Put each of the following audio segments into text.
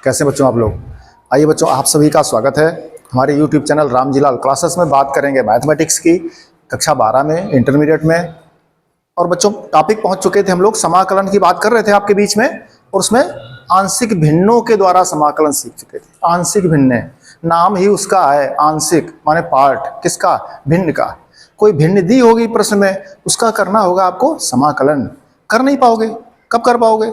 कैसे बच्चों आप लोग। आइए बच्चों, आप सभी का स्वागत है हमारे यूट्यूब चैनल रामजीलाल क्लासेस में। बात करेंगे मैथमेटिक्स की कक्षा 12 में, इंटरमीडिएट में। और बच्चों टॉपिक पहुंच चुके थे हम लोग, समाकलन की बात कर रहे थे आपके बीच में, और उसमें आंशिक भिन्नों के द्वारा समाकलन सीख चुके थे। आंशिक भिन्न नाम ही उसका है, आंशिक माने पार्ट, किसका? भिन्न का। कोई भिन्न दी होगी प्रश्न में, उसका करना होगा आपको समाकलन। कर नहीं पाओगे, कब कर पाओगे?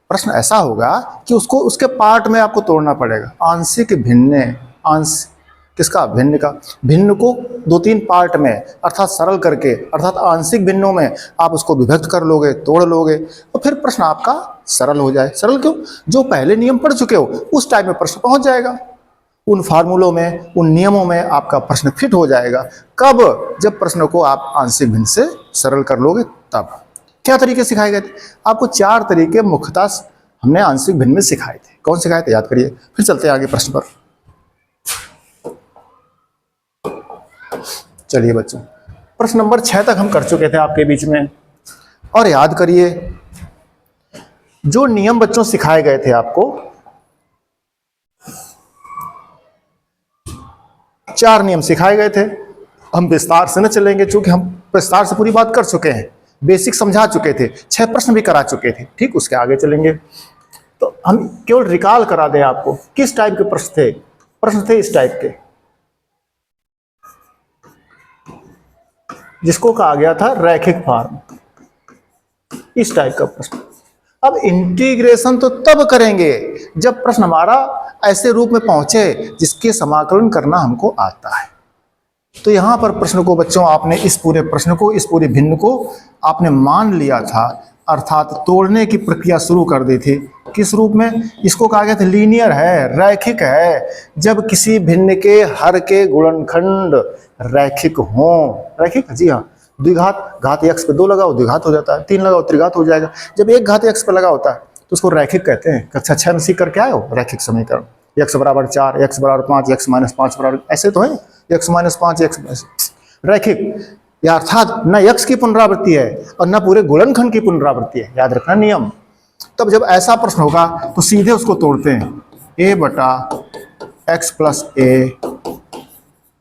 प्रश्न ऐसा होगा कि उसको उसके पार्ट में आपको तोड़ना पड़ेगा। आंशिक भिन्न, अंश किसका? भिन्न का। भिन्न को 2-3 पार्ट में अर्थात सरल करके, अर्थात आंशिक भिन्नों में आप उसको विभक्त कर लोगे, तोड़ लोगे, तो फिर प्रश्न आपका सरल हो जाए। सरल क्यों? जो पहले नियम पढ़ चुके हो उस टाइप में प्रश्न पहुंच जाएगा। उन फार्मूलों में, उन नियमों में आपका प्रश्न फिट हो जाएगा। कब? जब प्रश्न को आप आंशिक भिन्न से सरल कर लोगे तब। क्या तरीके सिखाए गए थे आपको? 4 तरीके मुख्यतः हमने आंशिक भिन्न में सिखाए थे। कौन सिखाए थे याद करिए, फिर चलते हैं आगे प्रश्न पर। चलिए बच्चों, प्रश्न नंबर 6 तक हम कर चुके थे आपके बीच में। और याद करिए, जो नियम बच्चों सिखाए गए थे आपको, 4 नियम सिखाए गए थे। हम विस्तार से न चलेंगे क्योंकि हम विस्तार से पूरी बात कर चुके हैं, बेसिक समझा चुके थे, 6 प्रश्न भी करा चुके थे। ठीक, उसके आगे चलेंगे तो हम केवल रिकॉल करा दें आपको किस टाइप के प्रश्न थे। प्रश्न थे इस टाइप के, जिसको कहा गया था रैखिक फॉर्म। इस टाइप का प्रश्न। अब इंटीग्रेशन तो तब करेंगे जब प्रश्न हमारा ऐसे रूप में पहुंचे जिसके समाकलन करना हमको आता है। तो यहां पर प्रश्न को बच्चों, आपने इस पूरे प्रश्न को, इस पूरे भिन्न को आपने मान लिया था, अर्थात तोड़ने की प्रक्रिया शुरू कर दी थी। किस रूप में? इसको कहा गया था लीनियर है, रैखिक है। जब किसी भिन्न के हर के गुणनखंड रैखिक हों। रैखिक, जी हाँ। द्विघात, घात x पे 2 लगाओ द्विघात हो जाता है, 3 लगाओ त्रिघात हो जाएगा। जब एक घात x पे लगा होता है तो उसको रैखिक कहते हैं। कक्षा 6 में सीख करके आए हो रैखिक समीकरण। x बराबर 4, x बराबर 5, x माइनस 5 बराबर, ऐसे तो है x माइनस 5, x रैखिक। या अर्थात न x की पुनरावृत्ति है और न पूरे गुणनखंड की पुनरावृत्ति है। याद रखना नियम। तब जब ऐसा प्रश्न होगा तो सीधे उसको तोड़ते हैं। a बटा x plus a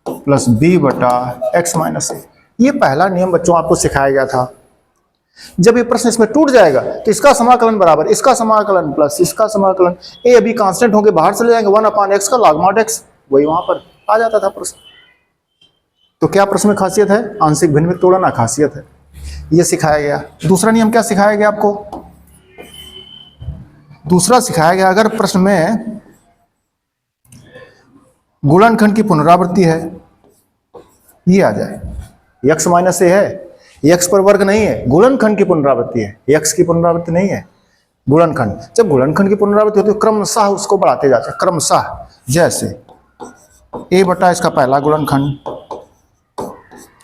plus b बटा x माइनस a। ये पहला नियम बच्चों आपको सिखाया गया था। जब ये प्रश्न इसमें टूट जाएगा तो इसका समाकलन बराबर इसका समाकलन प्लस इसका समाकलन। ए अभी कांस्टेंट होंगे, बाहर चले जाएंगे, 1/x का log mod x, वही वहां पर आ जाता था प्रश्न। तो क्या प्रश्न में खासियत है? आंशिक भिन्न में तोड़ना खासियत है, ये सिखाया गया। दूसरा नियम क्या सिखाया गया आपको? दूसरा सिखाया गया, अगर प्रश्न में गुणनखंड की पुनरावृत्ति है, ये आ जाए, x माइनस ए है, x पर वर्ग नहीं है, गुणनखंड की पुनरावृत्ति है, x की पुनरावृत्ति नहीं है, गुणनखंड। जब गुणनखंड की पुनरावृत्ति होती है क्रमशः उसको बढ़ाते जाते हैं, क्रमशः। जैसे a बटा इसका पहला गुणनखंड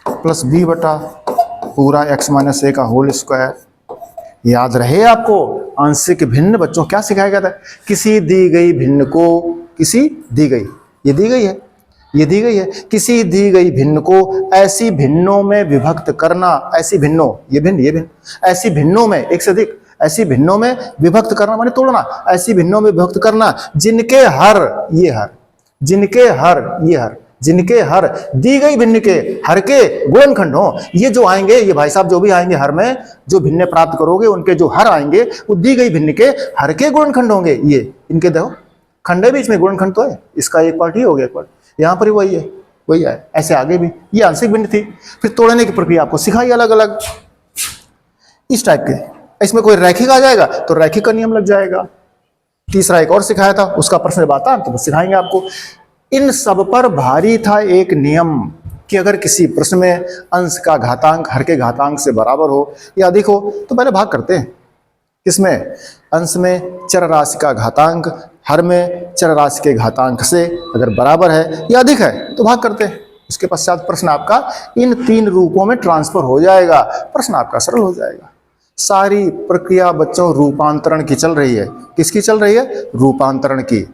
प्लस b बटा पूरा x माइनस ए का होल स्क्वायर। याद रहे आपको, आंशिक भिन्न बच्चों क्या सिखाया गया था? किसी दी गई भिन्न को, किसी दी गई, ये दी गई है, ये दी गई है, किसी दी गई भिन्न को ऐसी भिन्नों में विभक्त करना। ऐसी भिन्नों, ये भिन्न, ये भिन्न, ऐसी भिन्नों में, एक से अधिक, ऐसी भिन्नों में विभक्त करना माने तोड़ना। ऐसी भिन्नों में विभक्त करना जिनके हर, ये हर, जिनके हर, ये हर, जिनके हर दी गई भिन्न के हर के गुणनखंड हो। ये जो आएंगे, ये भाई साहब जो भी आएंगे हर में, जो भिन्न प्राप्त करोगे उनके जो हर आएंगे वो दी गई भिन्न के हर के गुणनखंड होंगे। ये इनके देखो खंड है, बीच में गुणनखंड तो है, इसका एक पार्ट ही हो गया, एक पार्ट यहाँ पर ही वही है, वही है। ऐसे आगे भी ये आंशिक भिन्न थी। फिर तोड़ने की प्रक्रिया आपको सिखाई अलग अलग इस टाइप के। इसमें कोई रैखिक आ जाएगा तो रैखिक का नियम लग जाएगा। तीसरा एक और सिखाया था, उसका प्रश्न जब आता तो सिखाएंगे आपको। इन सब पर भारी था एक नियम कि अगर किसी प्रश्न में अंश का घातांक हर के घातांक से बराबर हो या अधिक हो तो पहले भाग करते हैं। किसमें? अंश में चर राशि का घातांक हर में चर राशि के घातांक से अगर बराबर है या अधिक है तो भाग करते हैं। उसके पश्चात प्रश्न आपका इन 3 रूपों में ट्रांसफर हो जाएगा, प्रश्न आपका सरल हो जाएगा। सारी प्रक्रिया बच्चों रूपांतरण की चल रही है। किसकी चल रही है? रूपांतरण की।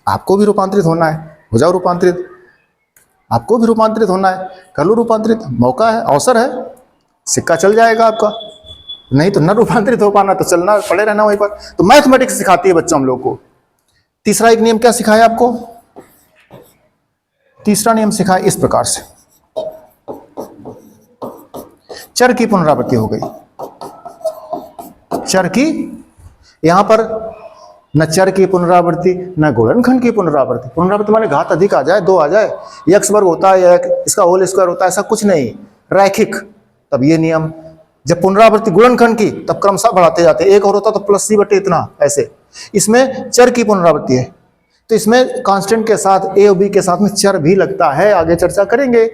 आपको भी रूपांतरित होना है, हो जाओ रूपांतरित। आपको भी रूपांतरित होना है, कर लो रूपांतरित। मौका है, अवसर है, सिक्का चल जाएगा आपका। नहीं तो न रूपांतरित हो पाना तो चलना पड़े रहना वहीं पर। तो मैथमेटिक्स सिखाती है बच्चों हम लोग को तीसरा एक नियम क्या सिखाया आपको? तीसरा नियम सिखाया इस प्रकार से, चर की पुनरावृत्ति हो गई। चर की, यहां पर न चर की पुनरावृत्ति न गुणनखंड की पुनरावृत्ति। पुनरावृत्ति माने घात अधिक आ जाए, 2 आ जाए, एक्स वर्ग होता है या इसका होल स्क्वायर होता है, ऐसा कुछ नहीं, रैखिक। तब ये नियम, जब पुनरावृत्ति गुणनखंड की तब क्रमशः बढ़ाते जाते, एक और होता तो प्लस सी बटे इतना ऐसे। इसमें चर की पुनरावृत्ति है तो इसमें कांस्टेंट के साथ ए और बी के साथ में चर भी लगता है, आगे चर्चा करेंगे।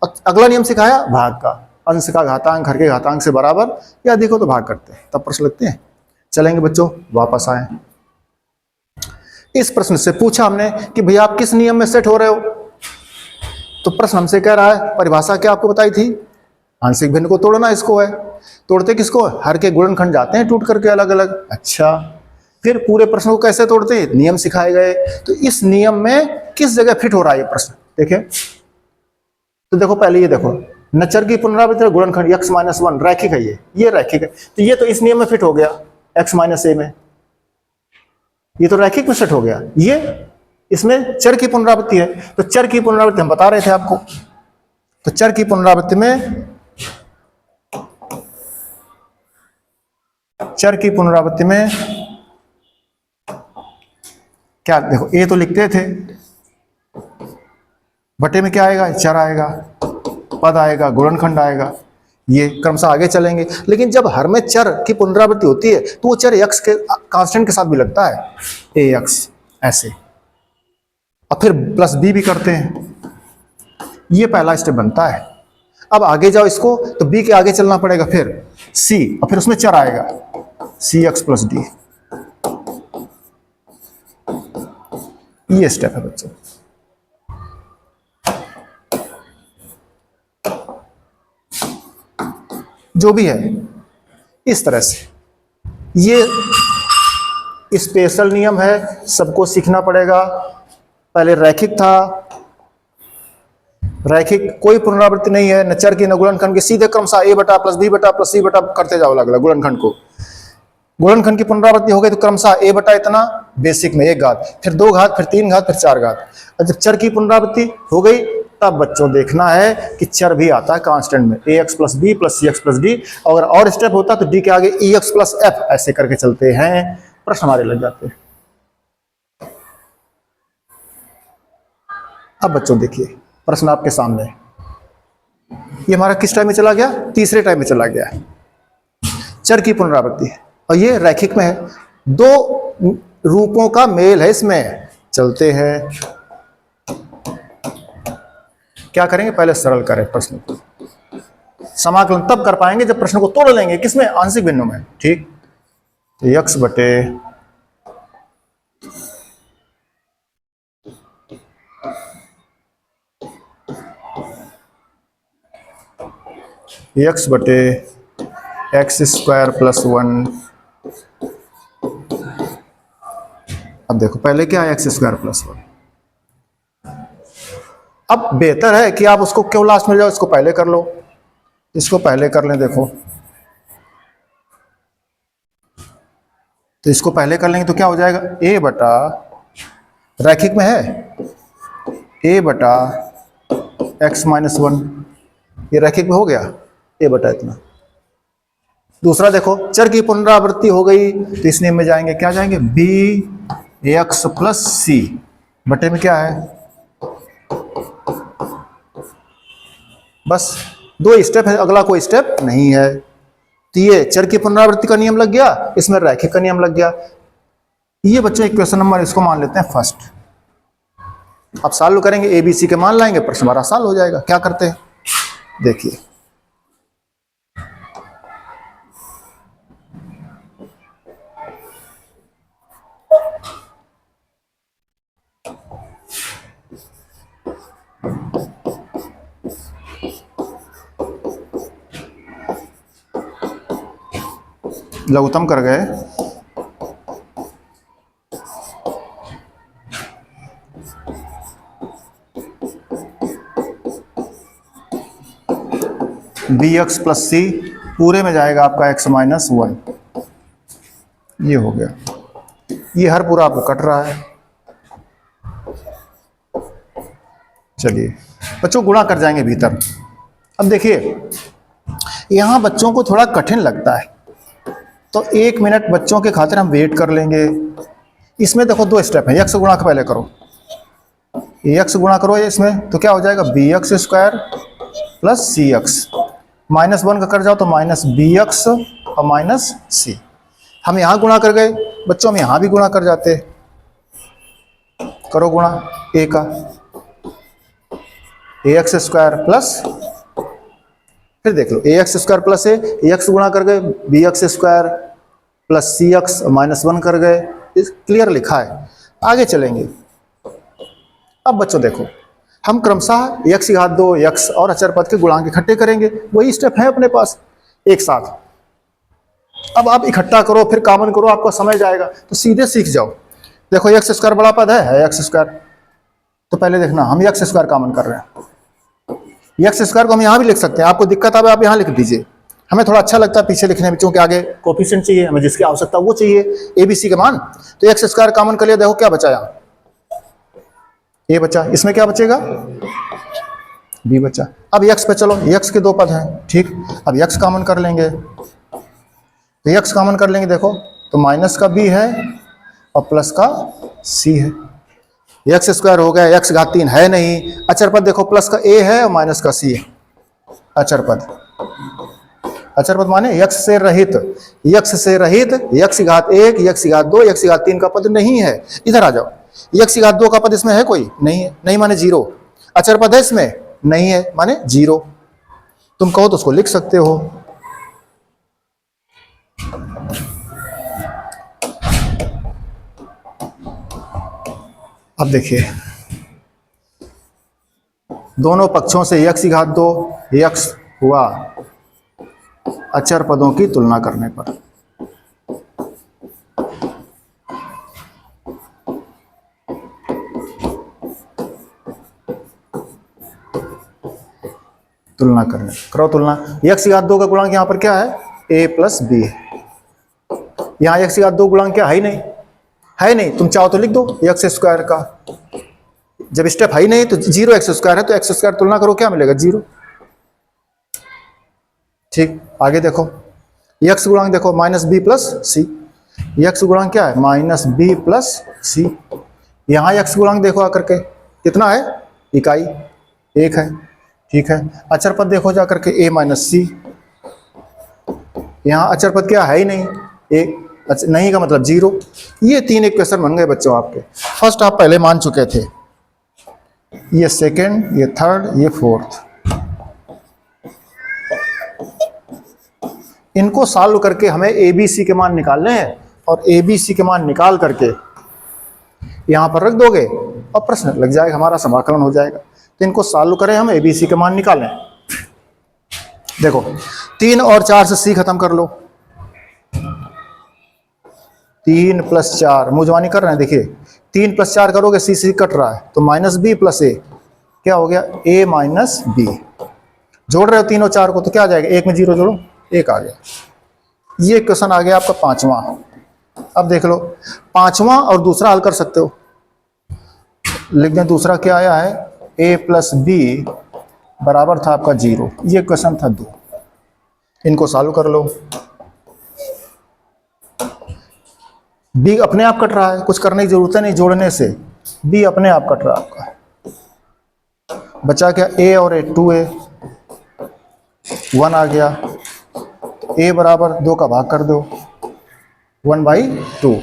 अगला नियम सिखाया भाग का, अंश का घातांक हर के घातांक से बराबर या अधिक हो तो भाग करते हैं, तब प्रश्न लगते हैं। चलेंगे बच्चों, वापस आए। इस प्रश्न से पूछा हमने कि भैया आप किस नियम में सेट हो रहे हो, तो प्रश्न हमसे कह रहा है, परिभाषा क्या आपको बताई थी, आंशिक भिन्न को तोड़ना इसको है। तोड़ते किसको? हर के गुणनखंड जाते हैं टूट करके अलग अलग। अच्छा, फिर पूरे प्रश्न को कैसे तोड़ते हैं, नियम सिखाए गए। तो इस नियम में किस जगह फिट हो रहा है ये प्रश्न, देखें तो देखो, पहले ये देखो, न चर की पुनरावृत्ति गुणनखंड x माइनस 1 रैखिक है, ये रैखिक है, तो ये तो इस नियम में फिट हो गया, x माइनस ए में, ये तो रैखिक में सेट हो गया। ये इसमें चर की पुनरावृत्ति है, तो चर की पुनरावृत्ति हम बता रहे थे आपको, तो चर की पुनरावृत्ति में, चर की पुनरावृत्ति में क्या, देखो ए तो लिखते थे, बटे में क्या आएगा, चर आएगा, पद आएगा, गुणनखंड आएगा, ये क्रमशः आगे चलेंगे। लेकिन जब हर में चर की पुनरावृत्ति होती है तो वो चर एक्स के कांस्टेंट के साथ भी लगता है, ए एक्स ऐसे, और फिर प्लस बी भी करते हैं, ये पहला स्टेप बनता है। अब आगे जाओ इसको, तो बी के आगे चलना पड़ेगा, फिर सी, और फिर उसमें चर आएगा, सी एक्स प्लस डी, ये स्टेप है बच्चों। जो भी है इस तरह से, ये स्पेशल नियम है, सबको सीखना पड़ेगा। पहले रैखिक था, रैखिक कोई पुनरावृत्ति नहीं है, न चर की न गुणनखंड की, सीधे क्रमशः ए बटा प्लस बी बटा प्लस सी बटा करते जाओ अलग अलग गुणनखंड को। गुणनखंड की पुनरावृत्ति हो गई तो क्रमशः ए बटा इतना बेसिक में 1 घात, फिर 2 घात, फिर 3 घात, फिर 4 घात। और जब चर की पुनरावृत्ति हो गई तब बच्चों देखना है कि चर भी आता है कांस्टेंट में, ए एक्स प्लस बी प्लस सी एक्स प्लस डी, और स्टेप होता तो डी के आगे ई एक्स प्लस एफ, ऐसे करके चलते हैं, प्रश्न हमारे लग जाते हैं। अब बच्चों देखिए प्रश्न आपके सामने, ये हमारा किस टाइम में चला गया, तीसरे टाइम में चला गया। चर की पुनरावृत्ति है और ये रैखिक में है, 2 रूपों का मेल है इसमें, चलते हैं। क्या करेंगे, पहले सरल करें प्रश्न को, समाकलन तब कर पाएंगे जब प्रश्न को तोड़ लेंगे, किसमें, आंशिक भिन्नों में, ठीक। तो x बटे एक्स स्क्वायर प्लस 1, अब देखो पहले क्या है, एक्स स्क्वायर प्लस 1। अब बेहतर है कि आप उसको क्यों लास्ट में जाओ, इसको पहले कर लो, इसको पहले कर लें। देखो तो इसको पहले कर लेंगे तो क्या हो जाएगा, ए बटा, रैखिक में है, ए बटा एक्स माइनस 1, ये रैखिक में हो गया, ए बटा इतना। दूसरा देखो, चर की पुनरावृत्ति हो गई तो इस नियम में जाएंगे, क्या जाएंगे, बी एक्स प्लस सी बटे में क्या है, बस 2 स्टेप है, अगला कोई स्टेप नहीं है। तो ये चर की पुनरावृत्ति का नियम लग गया, इसमें रैखिक का नियम लग गया। ये बच्चों एक क्वेश्चन नंबर, इसको मान लेते हैं फर्स्ट। अब सॉल्व करेंगे, ए बी सी के मान लाएंगे, प्रश्न हमारा सॉल्व हो जाएगा। क्या करते हैं, देखिए लघुत्तम कर गए, बी एक्स प्लस सी पूरे में जाएगा आपका एक्स माइनस 1, ये हो गया। ये हर पूरा आपको कट रहा है, चलिए बच्चों गुणा कर जाएंगे भीतर। अब देखिए यहाँ बच्चों को थोड़ा कठिन लगता है, तो 1 मिनट बच्चों के खातिर हम वेट कर लेंगे। इसमें देखो 2 स्टेप है, एक्स गुणा पहले करो, एक्स गुणा करो इसमें, तो क्या हो जाएगा बी एक्स स्क्वायर प्लस सी एक्स, -1 का कर जाओ तो -bx और -c। हम यहाँ गुणा कर गए बच्चों, हम यहाँ भी गुणा कर जाते, करो गुणा a का ax स्क्वायर प्लस, फिर देख लो ax स्क्वायर प्लस ए, एक्स गुणा कर गए bx स्क्वायर प्लस सी एक्स -1 कर गए, क्लियर लिखा है। आगे चलेंगे। अब बच्चों देखो हम क्रमशः x की घात 2 x और अचर पद के गुणांक इकट्ठे करेंगे, वही स्टेप है अपने पास एक साथ। अब आप इकट्ठा करो फिर कॉमन करो, आपका समय जाएगा, तो सीधे सीख जाओ। देखो एक्स स्क्वायर बड़ा पद है एक्स स्क्वायर, तो पहले देखना हम एक्स स्क्वायर कॉमन कर रहे हैं। एक्स स्क्वायर को हम यहाँ भी लिख सकते हैं, आपको दिक्कत आवे आप यहाँ लिख दीजिए, हमें थोड़ा अच्छा लगता है पीछे लिखने में, क्योंकि आगे कोफिशिएंट चाहिए हमें, जिसकी आवश्यकता वो चाहिए एबीसी के मान। तो एक्स स्क्वायर कॉमन कर लिया, देखो क्या बचा यहाँ ए बचा, इसमें क्या बचेगा बी बचा। अब एक्स पे चलो, एक्स के 2 पद हैं, ठीक, अब एक्स कॉमन कर लेंगे, तो एक्स कॉमन कर लेंगे, देखो तो माइनस का बी है और प्लस का सी है, एक्स स्क्वायर हो गया, एक्स घात 3 है नहीं, अचर पद देखो प्लस का ए है और माइनस का सी है, अचर पद, अचर पद माने एक्स से रहित, एक्स से रहित एक्स घात 1 एक्स घात 2 एक्स घात 3 का पद नहीं है। इधर आ जाओ, एक्स घात 2 का पद इसमें है कोई नहीं है, नहीं माने 0, अचर पद है इसमें नहीं है माने 0, तुम कहो तो उसको लिख सकते हो। अब देखिए दोनों पक्षों से एक्स घात 2 एक्स हुआ अचर पदों की तुलना करने पर, तुलना करने करो तुलना। एक्स घात 2 का गुणांक यहाँ पर क्या है a प्लस बी है, यहाँ एक्स घात 2 गुणांक क्या है ही नहीं, है नहीं, तुम चाहो तो लिख दो एक्स स्क्वायर का, जब स्टेप है ही नहीं तो 0 एक्स स्क्वायर है, तो एक्स स्क्वायर तुलना करो क्या मिलेगा 0, ठीक। आगे देखो एक्स गुणांक देखो -b प्लस सी, एक्स गुणांक क्या है -b प्लस सी, यहाँ एक्स गुणांक देखो आकर के कितना है इकाई 1 है, ठीक है। अचर पद देखो जा करके a माइनस सी, यहाँ अचर पद क्या है ही नहीं, एक नहीं का मतलब 0। ये 3 इक्वेशन बन गए बच्चों आपके, फर्स्ट आप पहले मान चुके थे, ये सेकंड, ये थर्ड, ये फोर्थ। इनको सॉल्व करके हमें ABC के मान निकालने हैं, और ABC के मान निकाल करके यहाँ पर रख दोगे और प्रश्न लग जाएगा, हमारा समाकलन हो जाएगा। तो इनको सॉल्व करें, हम ABC के मान निकालें। देखो 3 और 4 से C खत्म कर लो, 3 + 4 मुझवानी कर रहे हैं, देखिए 3 + 4 करोगे C कट रहा है, तो -b + a क्या हो गया a माइनस b, जोड़ रहे हो 3 और 4 को तो क्या आ जाएगा, 1 में 0 जोड़ो 1 आ गया। ये क्वेश्चन आ गया आपका 5वां। अब देख लो 5वां और दूसरा हल कर सकते हो, लिख दें दूसरा क्या आया है a + b बराबर था आपका 0, ये क्वेश्चन था 2। इनको सॉल्व कर लो, b अपने आप कट रहा है, कुछ करने की जरूरत नहीं, जोड़ने से b अपने आप कट रहा है आपका, बचा क्या a और a 2a, 1 आ गया, तो a बराबर 2 का भाग कर दो 1/2।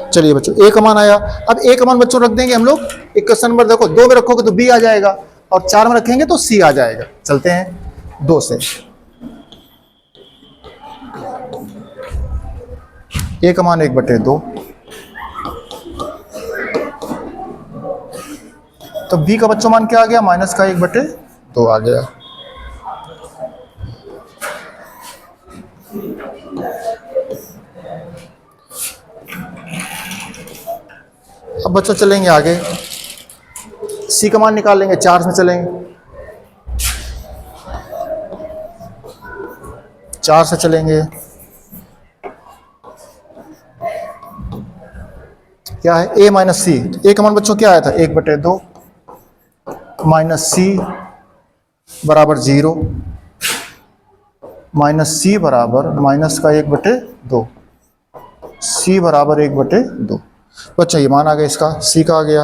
चलिए बच्चों a का मान आया, अब a का मान बच्चों रख देंगे हम लोग, एक क्वेश्चन नंबर देखो 2 में रखोगे तो b आ जाएगा, और 4 में रखेंगे तो c आ जाएगा। चलते हैं 2 से, a का मान 1/2, तो b का बच्चों मान क्या आ गया -1/2 आ गया। अब बच्चों चलेंगे आगे, c का मान निकाल लेंगे, 4 में चलेंगे, 4 से चलेंगे, क्या है, a माइनस सी। ए का मान बच्चों क्या आया था, 1/2 माइनस सी बराबर 0, माइनस सी बराबर माइनस का 1/2, सी बराबर 1/2। बच्चा ये मान आ गया इसका, सी का आ गया।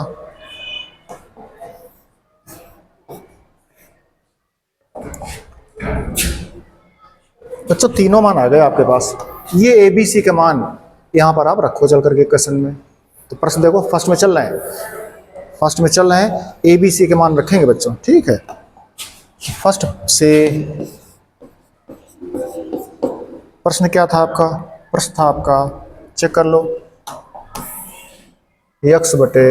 बच्चों तीनों मान आ गए आपके पास। ये ए बी सी के मान यहाँ पर आप रखो चल करके क्वेश्चन में। तो प्रश्न देखो, फर्स्ट में चल रहे हैं, फर्स्ट में चल रहे हैं, ए बी सी के मान रखेंगे बच्चों, ठीक है। फर्स्ट से प्रश्न क्या था आपका, प्रश्न था आपका, चेक कर लो, x बटे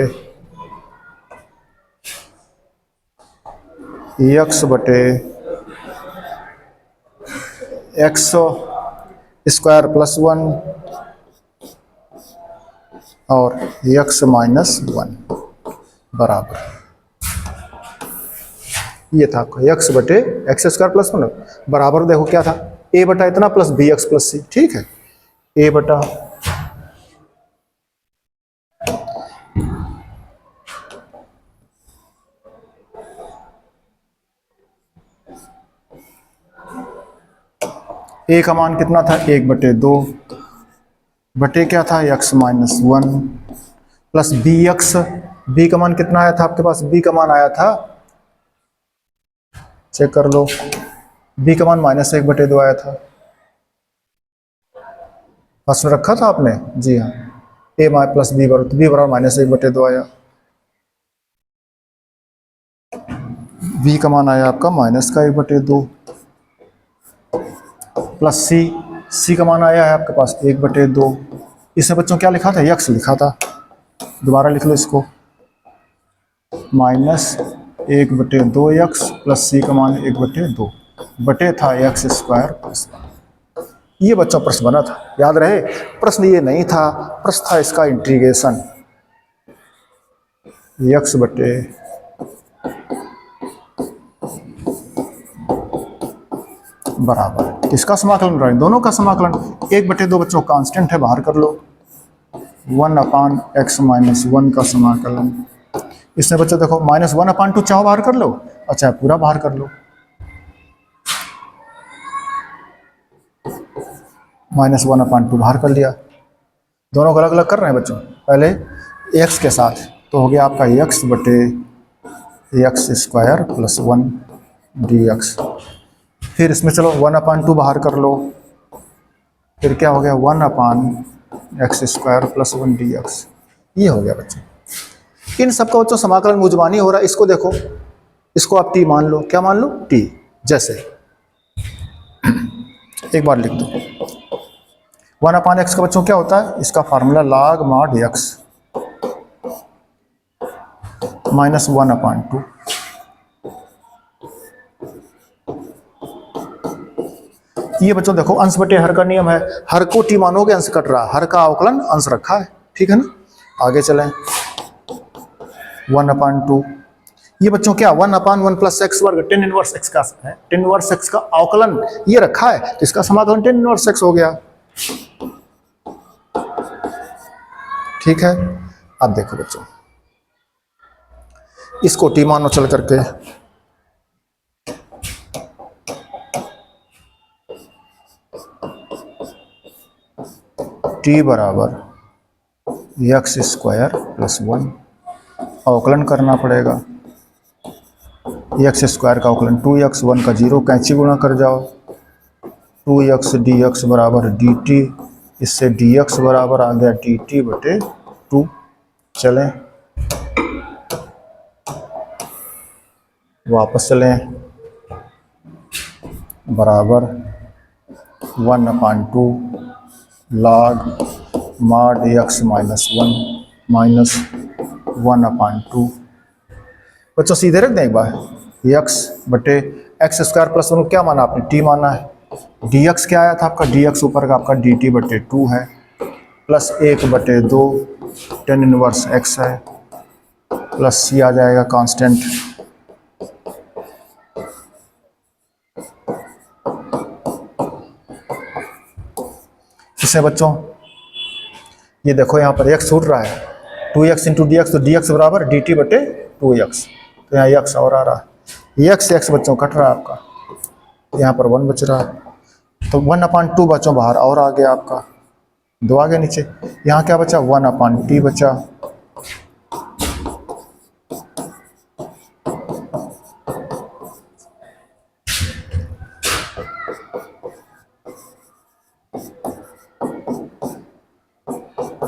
x स्क्वायर प्लस 1 और x माइनस 1 बराबर, ये था आपका x बटे एक्स स्क्वायर प्लस 1 बराबर, देखो क्या था, a बटा इतना प्लस बी एक्स प्लस सी, ठीक है। a बटा a का मान कितना था, 1/2 बटे क्या था, x minus 1 plus B X, B का मान कितना आया था आपके पास, बी का मान आया था, चेक कर लो, बी का मान -1/2 आया था। फर्स्ट में रखा था आपने, जी हाँ, ए प्लस बी बराबर, बी बराबर -1/2 आया, बी का मान आया आपका -1/2 प्लस सी, सी का मान आया है आपके पास 1/2। इसमें बच्चों क्या लिखा था, यक्स लिखा था, दोबारा लिख लो इसको, -1/2 यक्स प्लस सी का मान 1/2 बटे था एक्स स्क्वायर प्लस 1। ये बच्चों प्रश्न बना था, याद रहे, प्रश्न ये नहीं था, प्रश्न था इसका इंटीग्रेशन, यक्स बटे बराबर किसका समाकलन रहा है, दोनों का समाकलन, 1/2 बच्चों कांस्टेंट है, बाहर कर लो, 1/x माइनस 1 का समाकलन। इसमें बच्चों देखो -1/2 चाहो बाहर कर लो, अच्छा पूरा बाहर कर लो, -1/2 बाहर कर लिया, दोनों को अलग अलग कर रहे हैं बच्चों, पहले x के साथ, तो हो गया आपका x बटे एक्स स्क्वायर प्लस 1 dx। फिर इसमें चलो 1/2 बाहर कर लो, फिर क्या हो गया, 1/x स्क्वायर प्लस 1 dx, ये हो गया बच्चों। इन सबका बच्चों समाकलन मुजबानी हो रहा है, इसको देखो, इसको आप t मान लो, क्या मान लो, t, जैसे एक बार लिख दो, 1/x का बच्चों क्या होता है, इसका formula log mod x minus 1/2, ये बच्चों देखो अंश बटे हर का नियम है, हर को टी मानोगे अंश कट रहा, हर का अवकलन अंश रखा है, ठीक है ना। आगे चलें, 1/2, ये बच्चों क्या 1/1 प्लस एक्स वर्ग tan इनवर्स x का है, tan इनवर्स x का अवकलन ये रखा है, तो इसका समाकलन tan इनवर्स x हो गया, ठीक है। अब देखो बच्चों, इसको टी मानो चल करके, टी बराबर एक्स स्क्वायर प्लस 1, अवकलन करना पड़ेगा, एक्स स्क्वायर का अवकलन 2x, 1 का 0, कैंची गुणा कर जाओ, 2x dx बराबर dt, इससे dx बराबर आ गया dt बटे 2। चलें वापस चलें, बराबर 1/2 log mod x minus 1 minus 1/2। बच्चों सीधे रख दें एक बार, x बटे एक्स स्क्वायर प्लस 1 क्या माना आपने, t माना है, dx क्या आया था आपका, dx ऊपर का आपका dt बटे 2 है, प्लस 1/2 tan इनवर्स x है, प्लस c आ जाएगा कांस्टेंट, इससे बच्चों ये देखो यहाँ पर x छूट रहा है, two X into D X, तो डी एक्स बराबर डी टी बटे टू एक्स, तो यहाँ एक्स और आ रहा है, एक्स एक्स बच्चों कट रहा है आपका, यहाँ पर 1 बच रहा है, तो 1/2 बच्चों बाहर और आ गया आपका, 2 आ गया नीचे, यहाँ क्या बचा 1/t बचा,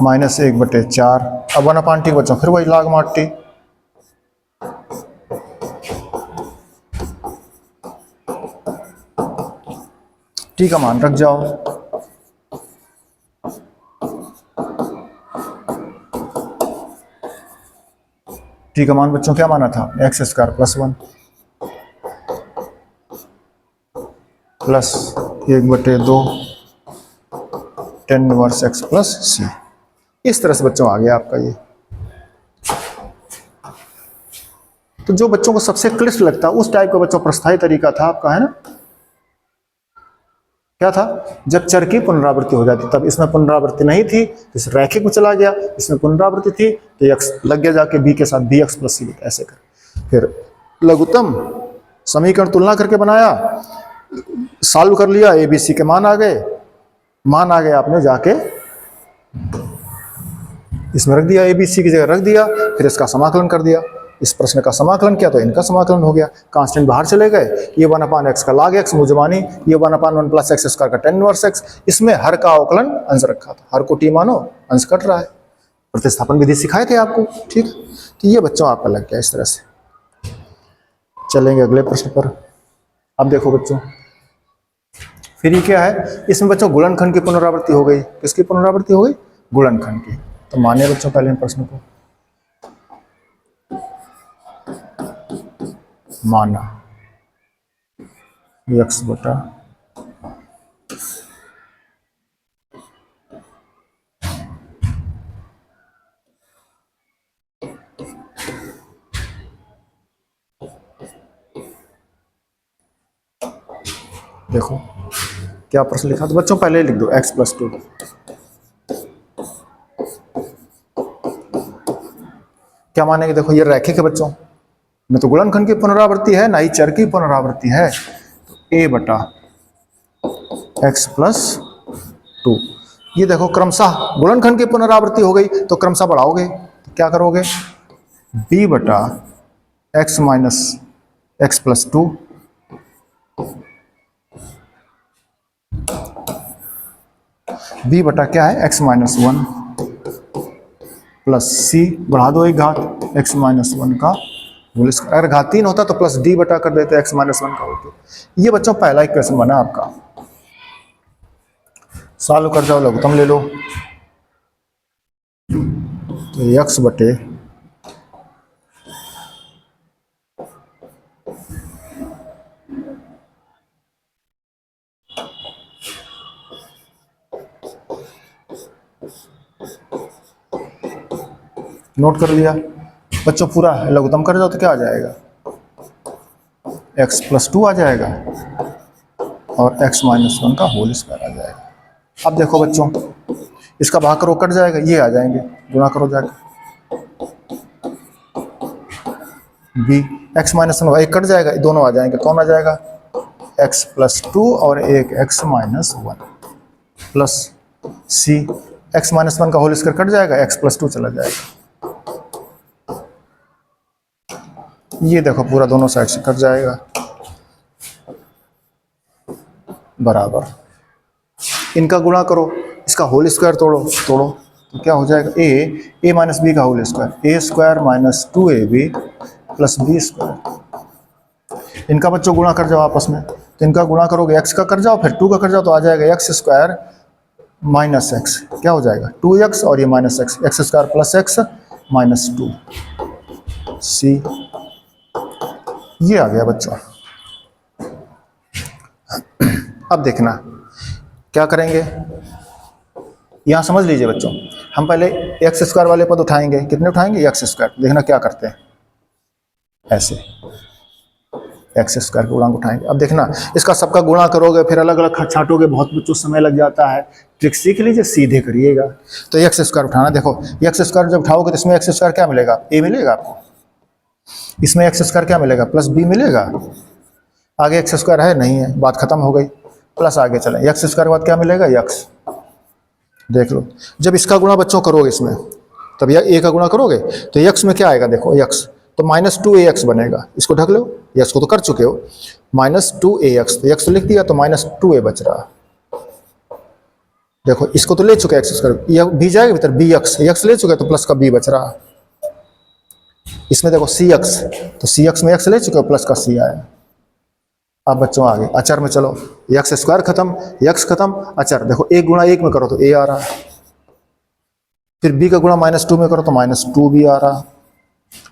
-1/4, अब 1/t बच्चों फिर वही log mod t, t का मान रख जाओ, t का मान बच्चों क्या माना था, x² + 1 plus 1/2 tan inverse x plus c। इस तरह से बच्चों आ गया आपका ये। तो जो बच्चों को सबसे क्लिष्ट लगता है उस टाइप का बच्चों प्रस्थायी तरीका था आपका, है ना, क्या था, जब चर की पुनरावृत्ति हो जाती, तब इसमें पुनरावृत्ति नहीं थी तो इस रैखिक में चला गया, इसमें पुनरावृत्ति थी तो x लग गया जाके b के साथ bx + c, ऐसे कर फिर लघुत्तम समीकरण तुलना करके बनाया, सॉल्व कर लिया, a b c के मान आ गए, आपने जाके इसमें रख दिया, a b c की जगह रख दिया, फिर इसका समाकलन कर दिया, इस प्रश्न का समाकलन किया तो इनका समाकलन हो गया, कांस्टेंट बाहर चले गए, ये 1/x का log x मुजमानी, ये 1/1 + x² का tan इनवर्स x, इसमें हर का अवकलन अंश रखा था, हर को t मानो अंश कट रहा है, प्रतिस्थापन विधि सिखाए थे आपको, ठीक। तो ये बच्चों आपका लग गया इस तरह से। चलेंगे अगले प्रश्न पर। अब देखो बच्चों, फिर ये क्या है, इसमें बच्चों गुणनखंड की पुनरावृत्ति हो गई, किसकी पुनरावृत्ति हो गई, गुणनखंड की। तो मानिए बच्चों पहले इन प्रश्न को, माना x बटा देखो क्या प्रश्न लिखा, तो बच्चों पहले लिख दो x + 2, क्या मानेंगे, देखो ये रैखिक है बच्चों, न तो गुणनखंड की पुनरावृत्ति है ना ही चर की पुनरावृत्ति है, तो a बटा x + 2, ये देखो क्रमशः गुणनखंड की पुनरावृत्ति हो गई तो क्रमशः बढ़ाओगे, तो क्या करोगे, b बटा x - x + 2 b बटा क्या है x - 1 प्लस c, बढ़ा दो एक घात x - 1 का होल स्क्वायर, अगर घात 3 होता तो प्लस d बटा कर देते x - 1 का होते। ये बच्चों पहला इक्वेशन बना आपका, सॉल्व कर जाओ, लघुत्तम ले लो, तो x बटे नोट कर लिया बच्चों, पूरा लघुत्तम कर जाओ तो क्या आ जाएगा, x + 2 आ जाएगा और x - 1 का होल स्क्वायर आ जाएगा। अब देखो बच्चों, इसका भाग करो कट जाएगा, ये आ जाएंगे, गुणा करो जाके, b x - 1 एक कट जाएगा, दोनों आ जाएंगे, कौन आ जाएगा, x + 2 और एक x - 1 प्लस c, x - 1 का होल स्क्वायर कट जाएगा, x + 2 चला जाएगा, ये देखो पूरा दोनों साइड से कट जाएगा, बराबर इनका गुणा करो, इसका होल स्क्वायर तोड़ो, तो क्या हो जाएगा, a - b का whole square, a² - 2ab + b², इनका बच्चों गुणा कर जाओ आपस में, तो इनका गुणा करोगे, x का कर जाओ फिर 2 का कर जाओ, तो आ जाएगा x² - x, क्या हो जाएगा 2x और ये -x, x² + x - 2 c, ये आ गया बच्चों। अब देखना क्या करेंगे, यहां समझ लीजिए बच्चों, हम पहले x² वाले पद उठाएंगे, कितने उठाएंगे, x², देखना क्या करते हैं, ऐसे एक्स स्क्वायर का गुणांक उठाएंगे। अब देखना, इसका सबका गुणा करोगे फिर अलग अलग छांटोगे, बहुत बच्चों समय लग जाता है। ट्रिक सीख लीजिए, सीधे करिएगा। तो एक्स स्क्वायर उठाना, देखो एक्स स्क्वायर जब उठाओगे तो इसमें एक्स स्क्वायर क्या मिलेगा, ए मिलेगा आपको। इसमें एक्स स्क्वायर क्या मिलेगा, प्लस बी मिलेगा। आगे एक्स स्क्वायर है नहीं है, बात खत्म हो गई। प्लस आगे चलें, एक्स स्क्वायर के बाद क्या मिलेगा, एक्स। देख लो, जब इसका गुणा बच्चों करोगे इसमें, तब यह ए का गुणा करोगे तो एक्स में क्या आएगा, देखो एक्स, तो -2ax बनेगा। इसको ढक लो, एक्स को तो कर चुके हो, -2ax, तो एक्स तो लिख दिया, तो -2a बच रहा। देखो इसको तो ले चुके एक्स स्क्वायर, यह बी जाएगा भीतर, बी एक्स ले चुके तो प्लस का बी बच रहा। इसमें देखो सी एक्स, तो सी एक्स में एक्स ले चुके हो, प्लस का सी आया। अब बच्चों आगे अचर में चलो, एक्स स्क्वायर खत्म, एक्स खत्म, अचर देखो, एक गुणा एक में करो तो ए आ रहा, फिर बी का गुणा -2 में करो तो -2b आ रहा,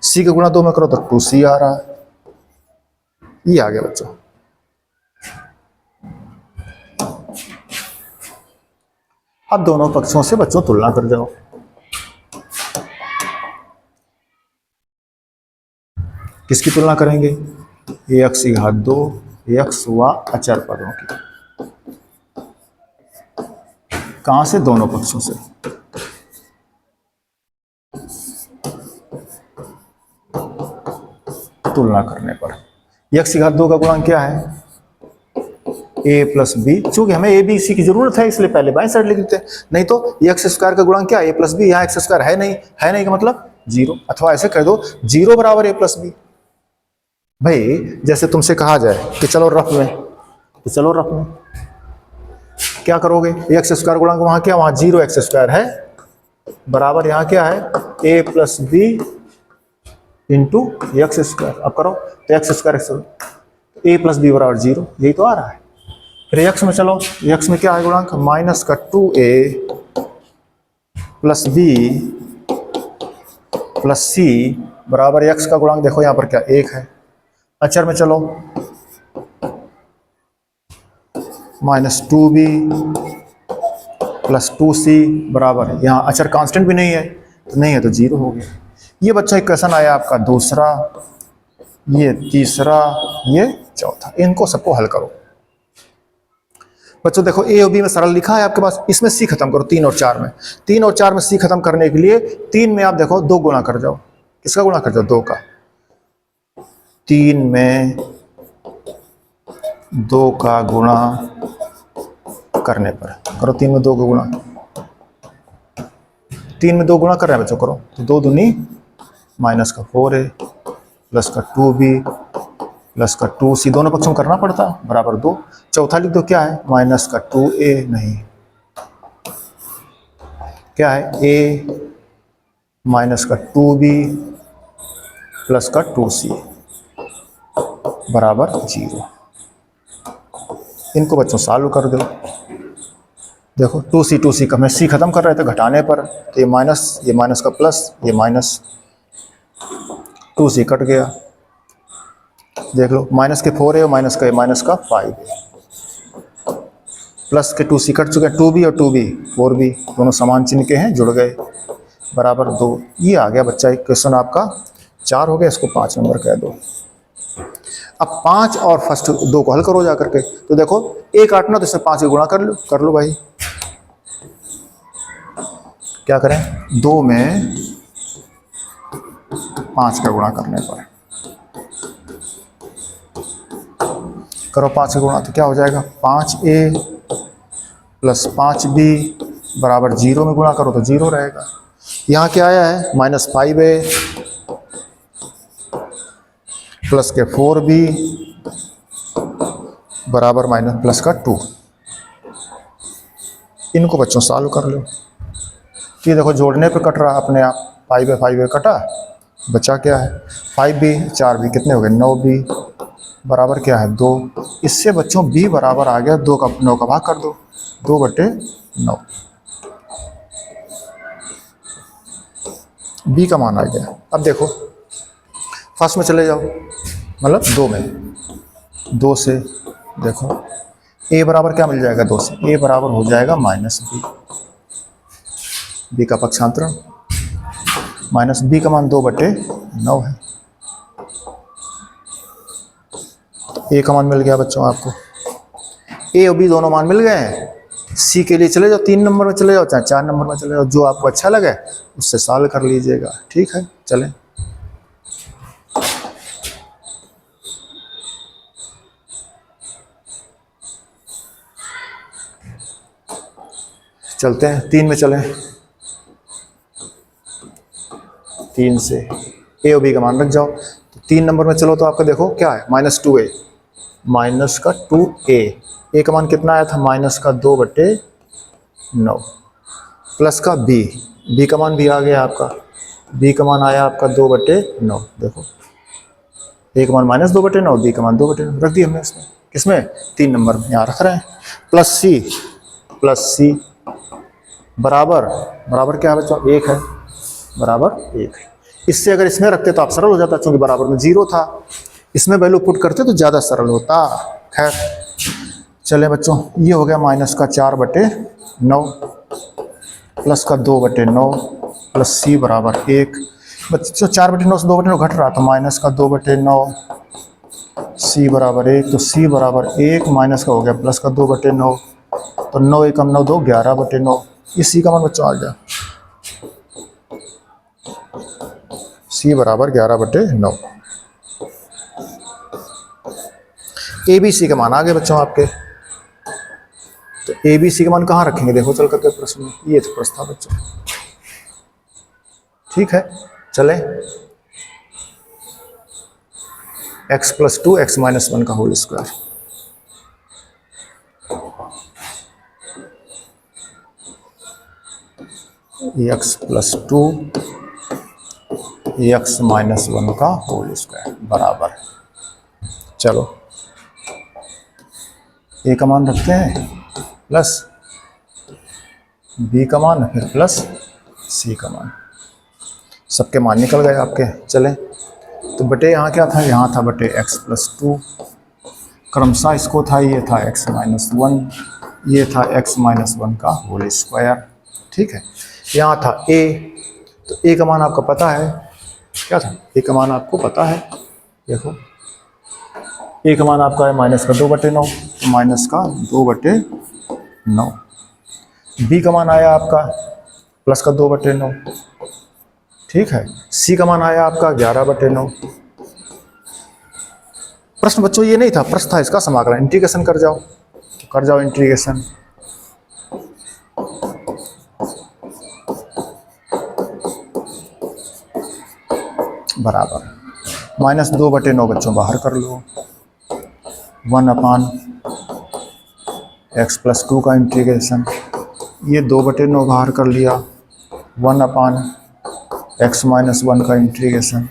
सी का गुणा 2 में करो तो 2c आ रहा। ये आ गया बच्चों। अब दोनों पक्षों से बच्चों तुलना कर जाओ। किसकी तुलना करेंगे, एक्स की घात 2, एक्स व अचर पदों की। कहां से, दोनों पक्षों से। तुलना करने पर एक्स की घात 2 का गुणांक क्या है, a प्लस बी। चूंकि हमें ए बी सी की जरूरत है इसलिए पहले बाएं साइड लिख देते हैं, नहीं तो एक्स स्क्वायर का गुणांक क्या है, a प्लस बी। यहाँ एक्स स्क्वायर है नहीं, है नहीं का मतलब 0, अथवा ऐसे कह दो 0 बराबर a प्लस बी। भाई जैसे तुमसे कहा जाए कि चलो रफ में, तो चलो रफ में क्या करोगे, एक्स स्क्वायर गुणांक वहां क्या, वहां 0 एक्स स्क्वायर है, बराबर यहाँ क्या है, a plus B into X square. अब करो तो X square A plus B बराबर 0, यही तो आ रहा है। फिर एक्स में चलो, एक्स में क्या है गुणांक, -2a प्लस बी प्लस सी बराबर एक्स का गुणांक देखो यहाँ पर क्या 1 है। अचर में चलो, -2b प्लस 2c बराबर, यहाँ अचर कांस्टेंट भी नहीं है तो नहीं है तो 0 हो गया। ये बच्चा इक्वेशन आया आपका दूसरा, ये तीसरा, ये चौथा। इनको सबको हल करो बच्चों। देखो ए और बी में सरल लिखा है आपके पास, इसमें सी खत्म करो 3 और 4 में। 3 और 4 में सी खत्म करने के लिए 3 में आप देखो 2 गुणा कर जाओ। किसका गुणा कर जाओ, 2 का। 3 में 2 का गुणा करने पर करो, 3 में 2 का गुणा, 3 में 2 गुणा कर रहे हैं बच्चों, करो तो 2 दूनी -4a प्लस का 2b प्लस का 2c, दोनों पक्षों में करना पड़ता है, बराबर 2। चौथा लिख दो क्या है, -2a नहीं, क्या है a माइनस का 2b प्लस का 2c बराबर 0। इनको बच्चों सॉल्व कर दो। देखो 2c का, मैं c खत्म कर रहे थे घटाने पर, तो ये माइनस का प्लस, ये माइनस, 2c कट गया। देख लो माइनस के 4 है और माइनस का 5 है, प्लस के 2c कट चुके हैं, 2b और 2b 4b दोनों समान चिन्ह के हैं, जुड़ गए, बराबर 2। ये आ गया बच्चा क्वेश्चन आपका 4 हो गया, इसको 5 नंबर कह दो। अब 5 और फर्स्ट 2 को हल करो जा करके। तो देखो a काटना तो इसमें 5 से गुणा कर लो भाई। क्या करें, 2 में 5 का गुणा करने पर करो 5 का गुणा, तो क्या हो जाएगा, 5a प्लस 5b बराबर 0 में गुणा करो तो 0 रहेगा। यहाँ क्या आया है, -5a प्लस के 4b बराबर माइनस प्लस का 2। इनको बच्चों सॉल्व कर लो। ये देखो जोड़ने पे कट रहा अपने आप, 5a कटा, बचा क्या है 5b 4b कितने हो गए 9b बराबर क्या है 2। इससे बच्चों b बराबर आ गया 9 का भाग कर दो, 2/9 b का मान आ गया। अब देखो फर्स्ट में चले जाओ, मतलब 2 में, 2 से देखो a बराबर क्या मिल जाएगा, 2 से a बराबर हो जाएगा -b, b का पक्षांतरण, -b का मान 2/9 है। ए का मान मिल गया बच्चों आपको, ए और बी दोनों मान मिल गए हैं। सी के लिए चले जाओ, 3 नंबर में चले जाओ चाहे 4 नंबर में चले जाओ, जो आपको अच्छा लगे उससे सॉल्व कर लीजिएगा। ठीक है, चलें। चलते हैं 3 में चलें। 3 से ए और बी का मान रख जाओ। तो 3 नंबर में चलो तो आपका देखो क्या है, -2a, माइनस का 2a। ए का मान कितना आया था, -2/9, प्लस का बी का मान भी आ गया आपका, बी का मान आया आपका 2/9। देखो ए का मान -2/9, बी का मान 2/9 रख दिया हमने इसमें, किसमें, 3 नंबर में, यहाँ रख रहे हैं। प्लस सी बराबर क्या है बच्चों, 1 है, बराबर 1 है। इससे अगर इसमें रखते तो आप सरल हो जाता, क्योंकि बराबर में 0 था, इसमें वैल्यू पुट करते तो ज़्यादा सरल होता। खैर चले बच्चों, ये हो गया -4/9 प्लस का 2/9 प्लस सी बराबर 1। बच्चों 4/9 से 2/9 घट रहा, तो माइनस का 2/9 सी बराबर 1, तो सी बराबर 1 माइनस का हो गया प्लस का 2/9, तो 9 एकम 9 2 11/9। इसी का मान बच्चों आ गया, सी बराबर 11/9। ए बी सी के मान आ गए बच्चों आपके। तो ए बी सी के मान कहाँ रखेंगे, देखो चल करके प्रश्न में, ये तो प्रश्न था बच्चों। ठीक है, चले। x + 2 x - 1 का होल स्क्वायर, x + 2 x - 1 का होल स्क्वायर बराबर, चलो ए का मान रखते हैं प्लस बी का मान, फिर प्लस सी का मान, सबके मान निकल गए आपके। चलें, तो बटे यहाँ क्या था, यहाँ था बटे x + 2, क्रमशः इसको था, ये था x - 1, ये था x - 1 का होल स्क्वायर। ठीक है, यहाँ था a, तो a का मान आपका पता है, क्या था, a का मान आपको पता है, देखो a का मान आपका है -2/9, तो -2/9। b का मान आया आपका प्लस का 2/9। ठीक है, c का मान आया आपका 11/9। प्रश्न बच्चों ये नहीं था, प्रश्न था इसका समाकलन, इंटीग्रेशन कर जाओ, तो कर जाओ इंटीग्रेशन। बराबर -2/9 बच्चों बाहर कर लो, 1/x + 2 का इंटीग्रेशन, ये 2/9 बाहर कर लिया, 1/x - 1 का इंटीग्रेशन,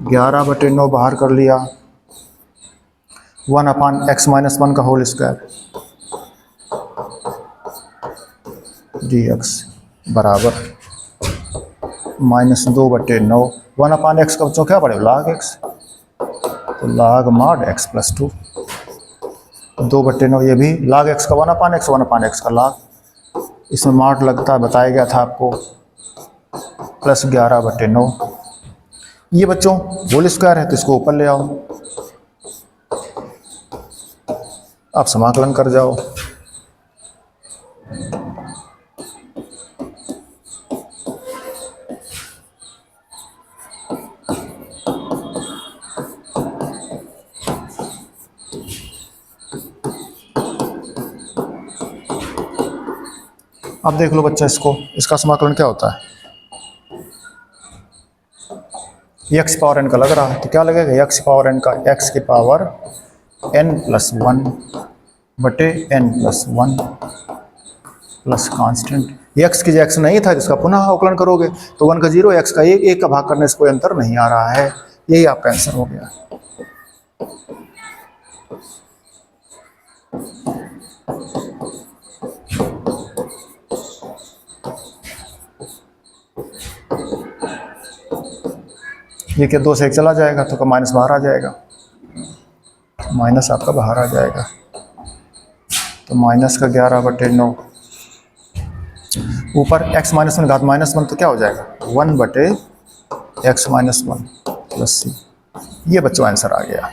11/9 बाहर कर लिया, 1/x - 1 का होल स्क्वायर dx बराबर -2/9। 1/x का बच्चों क्या पड़ेगा, log x, तो log mod x + 2, 2/9 ये भी log x का 1/x, 1/x का log, इसमें mod लगता है, बताया गया था आपको, प्लस 11/9। ये बच्चों होल स्क्वायर है, तो इसको ऊपर ले आओ, आप समाकलन कर जाओ। अब देख लो बच्चा इसको, इसका समाकलन क्या होता है, x पावर n का लग रहा है, तो क्या लगेगा, x पावर n का x की पावर n + 1 बटे n + 1 प्लस कांस्टेंट। x की x नहीं था, जिसका पुनः अवकलन करोगे तो 1 का 0, x का 1, 1 का भाग करने से कोई अंतर नहीं आ रहा है, यही आपका आंसर हो गया। ये क्या 2 से 1 चला जाएगा, तो माइनस बाहर आ जाएगा, माइनस आपका बाहर आ जाएगा, तो माइनस का 11/9 ऊपर x - 1 घात -1, तो क्या हो जाएगा 1/x - 1 प्लस c। ये बच्चों आंसर आ गया।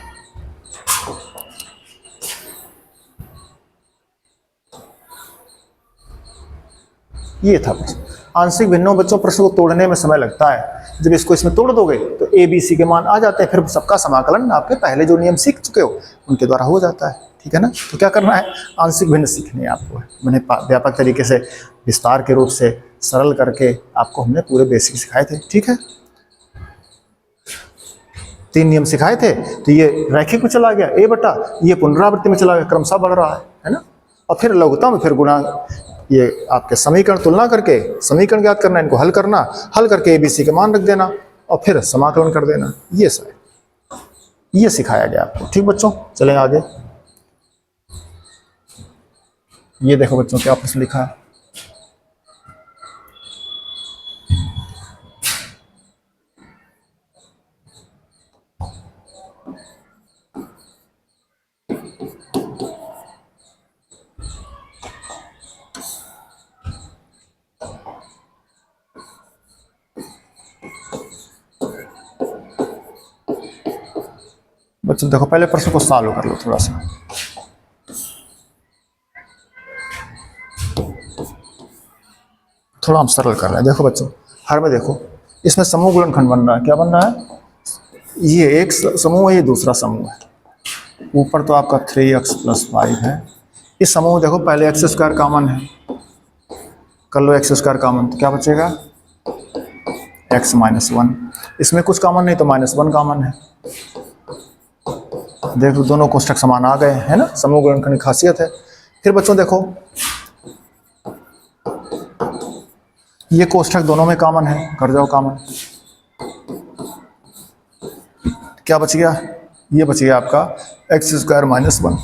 ये था प्रश्न। आंशिक भिन्नों बच्चों प्रश्न को तोड़ने में समय लगता है। जब इसको इसमें तोड़ दोगे तो ए बी सी के मान आ जाते हैं, फिर सबका समाकलन आपके पहले जो नियम सीख चुके हो उनके द्वारा हो जाता है। ठीक है ना। तो क्या करना है, आंशिक भिन्न सीखने आपको है। मैंने व्यापक तरीके से विस्तार के रूप से सरल करके आपको हमने पूरे बेसिक सिखाए थे। ठीक है, 3 नियम सिखाए थे। तो ये रैखिक में चला गया ए बटा, ये पुनरावृत्ति में चला गया, क्रमशः बढ़ रहा है ना। और फिर लघुत्तम, फिर गुणांक, ये आपके समीकरण तुलना करके समीकरण ज्ञात करना, इनको हल करना, हल करके एबीसी के मान रख देना और फिर समाकलन कर देना। ये सब ये सिखाया गया आपको। ठीक बच्चों, चलें आगे। ये देखो बच्चों क्या प्रश्न लिखा है। बच्चों देखो, पहले प्रश्न को सॉल्व कर लो थोड़ा सा। थोड़ा हम सरल कर रहे हैं। देखो बच्चों, हर में देखो, इसमें समूह गुणनखंड बन रहा है। क्या बन रहा है, ये एक समूह है, ये दूसरा समूह है। ऊपर तो आपका 3x + 5 है। इस समूह देखो, पहले x² कॉमन है, कर लो x² कॉमन, तो क्या बचेगा x - 1। इसमें कुछ कॉमन नहीं तो -1 कॉमन है। देखो दोनों कोष्ठक समान आ गए हैं ना, समूह गुणनखंड की खासियत है। फिर बच्चों देखो, ये कोष्ठक दोनों में कॉमन है, कर जाओ कॉमन। क्या बच गया, ये बच गया आपका x² - 1।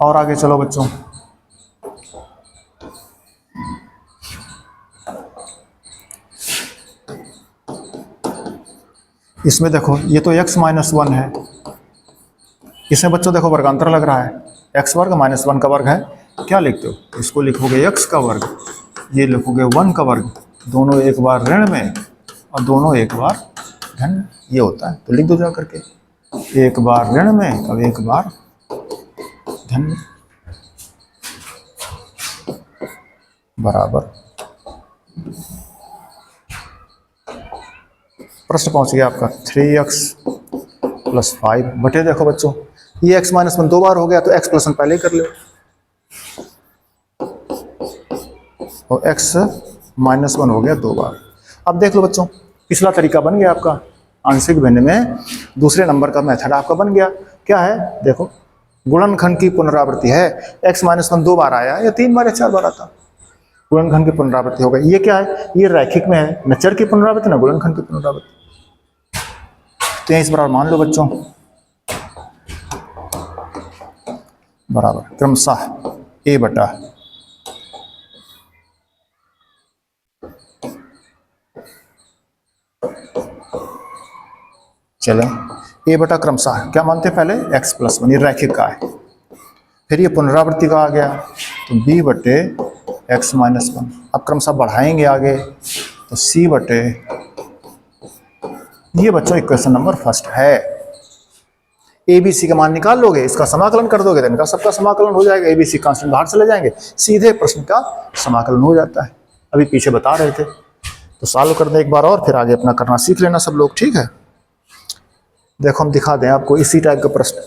और आगे चलो बच्चों, इसमें देखो, ये तो x - 1 है। इसमें बच्चों देखो वर्गांतर लग रहा है, x² - 1 का वर्ग है। क्या लिखते हो, इसको लिखोगे x का वर्ग, ये लिखोगे 1 का वर्ग, दोनों एक बार ऋण में और दोनों एक बार धन में, ये होता है। तो लिख दो जा करके, एक बार ऋण में और एक बार धन में, बराबर। प्रश्न पहुंच गया आपका 3x + 5 बटे, देखो बच्चों ये x - 1 2 बार हो गया, तो x + 1 पहले ही कर लो, और x - 1 हो गया 2 बार। अब देख लो बच्चों, पिछला तरीका बन गया आपका आंशिक भिन्न में, दूसरे नंबर का मेथड आपका बन गया। क्या है, देखो गुणनखंड की पुनरावृत्ति है। x - 1 2 बार आया या 3 बार या 4 बार आता, गुणनखंड की पुनरावृत्ति हो गई। ये क्या है, ये रैखिक में है, न चर की पुनरावृत्ति न गुणनखंड की पुनरावृत्ति। तो इस बार मान लो बच्चों, बराबर क्रमशः a बटा चलें, a बटा क्रमशः क्या मानते हैं पहले x + 1, ये रैखिक का है। फिर ये पुनरावृत्ति का आ गया, तो b बटे x - 1। अब क्रमशः बढ़ाएंगे आगे, तो c बटे, ये बच्चों इक्वेशन नंबर 1 है। ए बी सी का मान निकाल लोगे, इसका समाकलन कर दोगे तो इनका सबका समाकलन हो जाएगा। ए बी सी कांस्टेंट बाहर चले जाएंगे, सीधे प्रश्न का समाकलन हो जाता है। अभी पीछे बता रहे थे, तो सॉल्व कर दें एक बार और, फिर आगे अपना करना सीख लेना सब लोग। ठीक है, देखो हम दिखा दें आपको इसी टाइप का प्रश्न।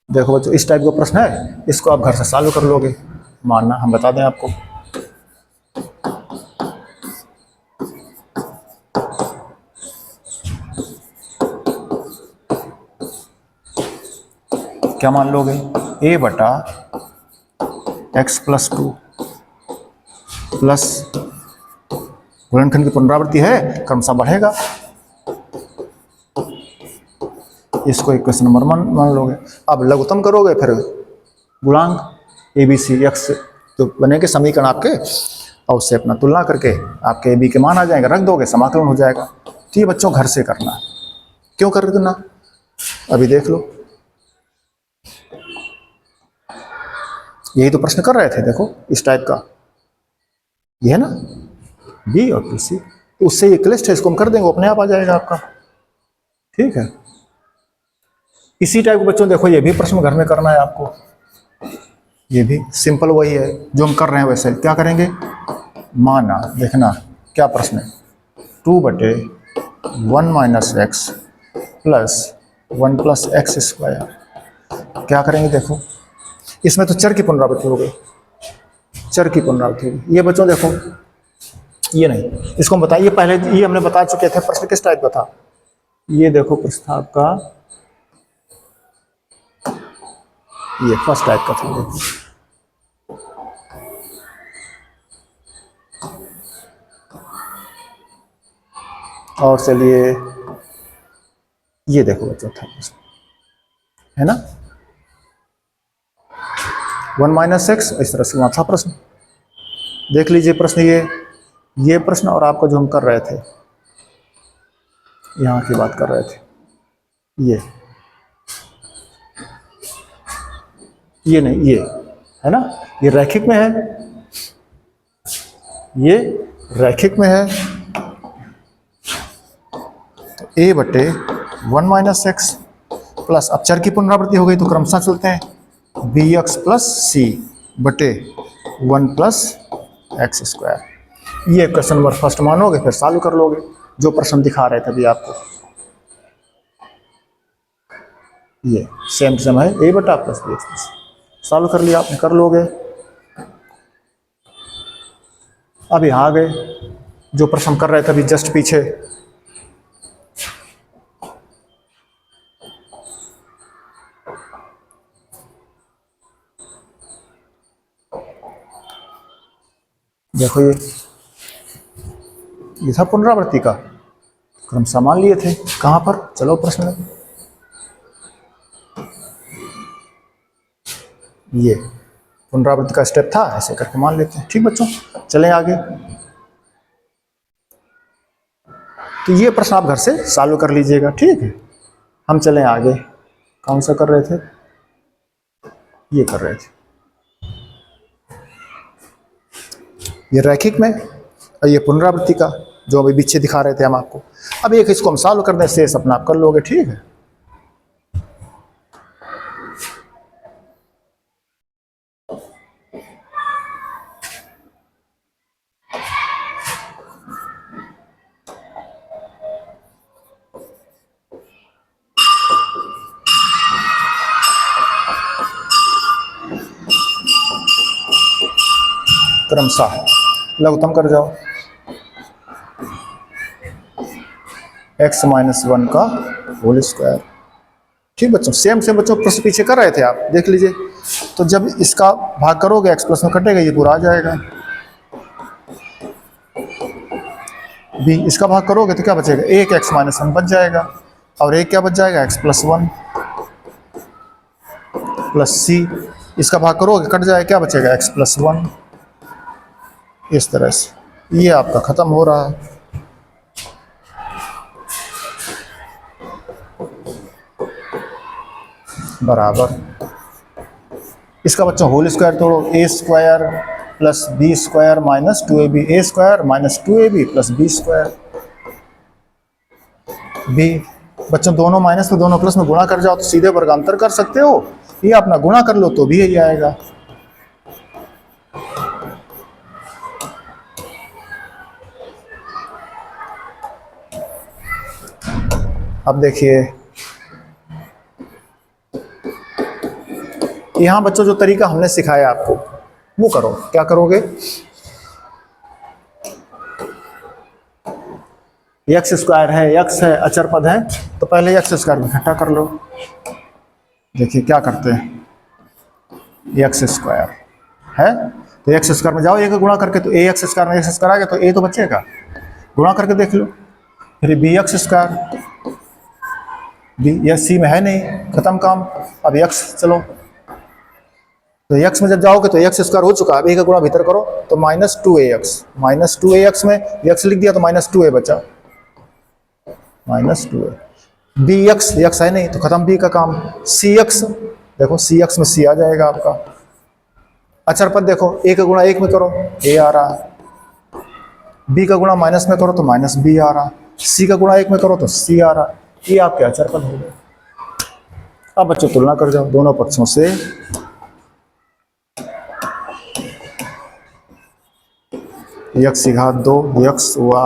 देखो बच्चों, इस टाइप का प्रश्न है, इसको आप घर से सॉल्व कर लोगे, मानना हम बता दें आपको। क्या मान लोगे, a बटा x + 2 प्लस गुणनखंड की पुनरावृत्ति है, क्रमशः बढ़ेगा, इसको इक्वेशन नंबर 1 मान लोगे। अब लघुत्तम करोगे, फिर गुणांक ए बी सी एक्स तो बनेंगे समीकरण आपके, और उससे अपना तुलना करके आपके ए बी के मान आ जाएंगे, रख दोगे, समाकलन हो जाएगा। तो ये बच्चों घर से करना, क्यों कर देना, अभी देख लो। यही तो प्रश्न कर रहे थे, देखो इस टाइप का, ये है ना बी और पी सी, उससे ये क्लिष्ट है, इसको हम कर देंगे, अपने आप आ जाएगा आपका। ठीक है। इसी टाइप के बच्चों देखो, ये भी प्रश्न घर में करना है आपको, ये भी सिंपल वही है जो हम कर रहे हैं वैसे। क्या करेंगे, माना, देखना क्या प्रश्न है, 2/1 - x प्लस 1 + x²। क्या करेंगे देखो, इसमें तो चर की पुनरावृत्ति हो गई, चर की पुनरावृत्ति होगी। ये बच्चों देखो, ये नहीं, इसको हम बताइए, पहले ये हमने बता चुके थे। प्रश्न किस टाइप का था, ये देखो प्रश्न आपका ये फर्स्ट टाइप का था। देखो और चलिए ये देखो बच्चों था प्रश्न, है ना, 1 - x, इस तरह से वहां था प्रश्न। देख लीजिए प्रश्न, ये प्रश्न और आपका जो हम कर रहे थे, यहाँ की बात कर रहे थे, ये नहीं, ये है ना, ये रैखिक में है, ये रैखिक में है। तो a/1 - x प्लस, अब चर की पुनरावृत्ति हो गई तो क्रमशः चलते हैं, bx + c/1 + x²। ये क्वेश्चन नंबर फर्स्ट मानोगे, फिर सॉल्व कर लोगे, जो प्रश्न दिखा रहे थे अभी आपको, ये सेम सेम है, a/+ bx, सॉल्व कर लिया आपने, कर लोगे। अब यहाँ आ गए, जो प्रश्न हम कर रहे थे अभी जस्ट पीछे, देखो ये था पुनरावृत्ति का क्रम समान लिए थे। कहाँ पर, चलो प्रश्न में, ये पुनरावृत्ति का स्टेप था, ऐसे करके मान लेते हैं। ठीक बच्चों, चलें आगे। तो ये प्रश्न आप घर से सॉल्व कर लीजिएगा, ठीक है। हम चलें आगे, कौन सा कर रहे थे, ये कर रहे थे, ये रैखिक में और ये पुनरावृत्ति का जो अभी पीछे दिखा रहे थे हम आपको। अब एक इसको हम सॉल्व कर दें, शेष अपना आप कर लोगे, ठीक है। क्रमशः लघुत्तम कर जाओ, x - 1 का होल स्क्वायर। ठीक बच्चों, सेम सेम बच्चों प्रश्न पीछे कर रहे थे आप, देख लीजिए। तो जब इसका भाग करोगे x प्लस में कटेगा, ये पूरा आ जाएगा। b, इसका भाग करोगे तो क्या बचेगा, एक x - 1 बच जाएगा, और एक क्या बच जाएगा, x + 1 प्लस c, इसका भाग करोगे कट जाएगा, क्या बचेगा, x + 1। इस तरह से ये आपका खत्म हो रहा है। बराबर, इसका बच्चों होल स्क्वायर तोड़ो, a² + b² - 2ab, a² - 2ab + b²। b बच्चों दोनों माइनस में दोनों प्लस में गुणा कर जाओ तो सीधे वर्गांतर कर सकते हो, ये अपना गुणा कर लो तो भी यही आएगा। अब देखिए यहां बच्चों जो तरीका हमने सिखाया आपको वो करो। क्या करोगे, x² है, x है, अचर पद है, तो पहले x² में इकट्ठा कर लो। देखिए क्या करते हैं, x² है तो x² में जाओ, एक गुणा करके, तो ax² में x² आ गया तो a तो बचेगा, गुणा करके देख लो। फिर bx², b या c में है नहीं, खत्म काम। अब x चलो, तो x में जब जाओगे तो x² हो चुका, अब a का गुणा भीतर करो तो -2ax, -2ax में x लिख दिया तो -2a बचा, -2a। bx, x है नहीं तो खत्म b का काम। cx, देखो cx में c आ जाएगा आपका। अचर पद देखो, a का गुणा 1 में करो a आ रहा, b का गुणा माइनस में करो तो -b आ रहा, c का गुणा 1 में करो तो c आ रहा। ये आपके अचर पद हो गए। अब बच्चों तुलना कर जाओ दोनों पक्षों से। x की घात 2 x हुआ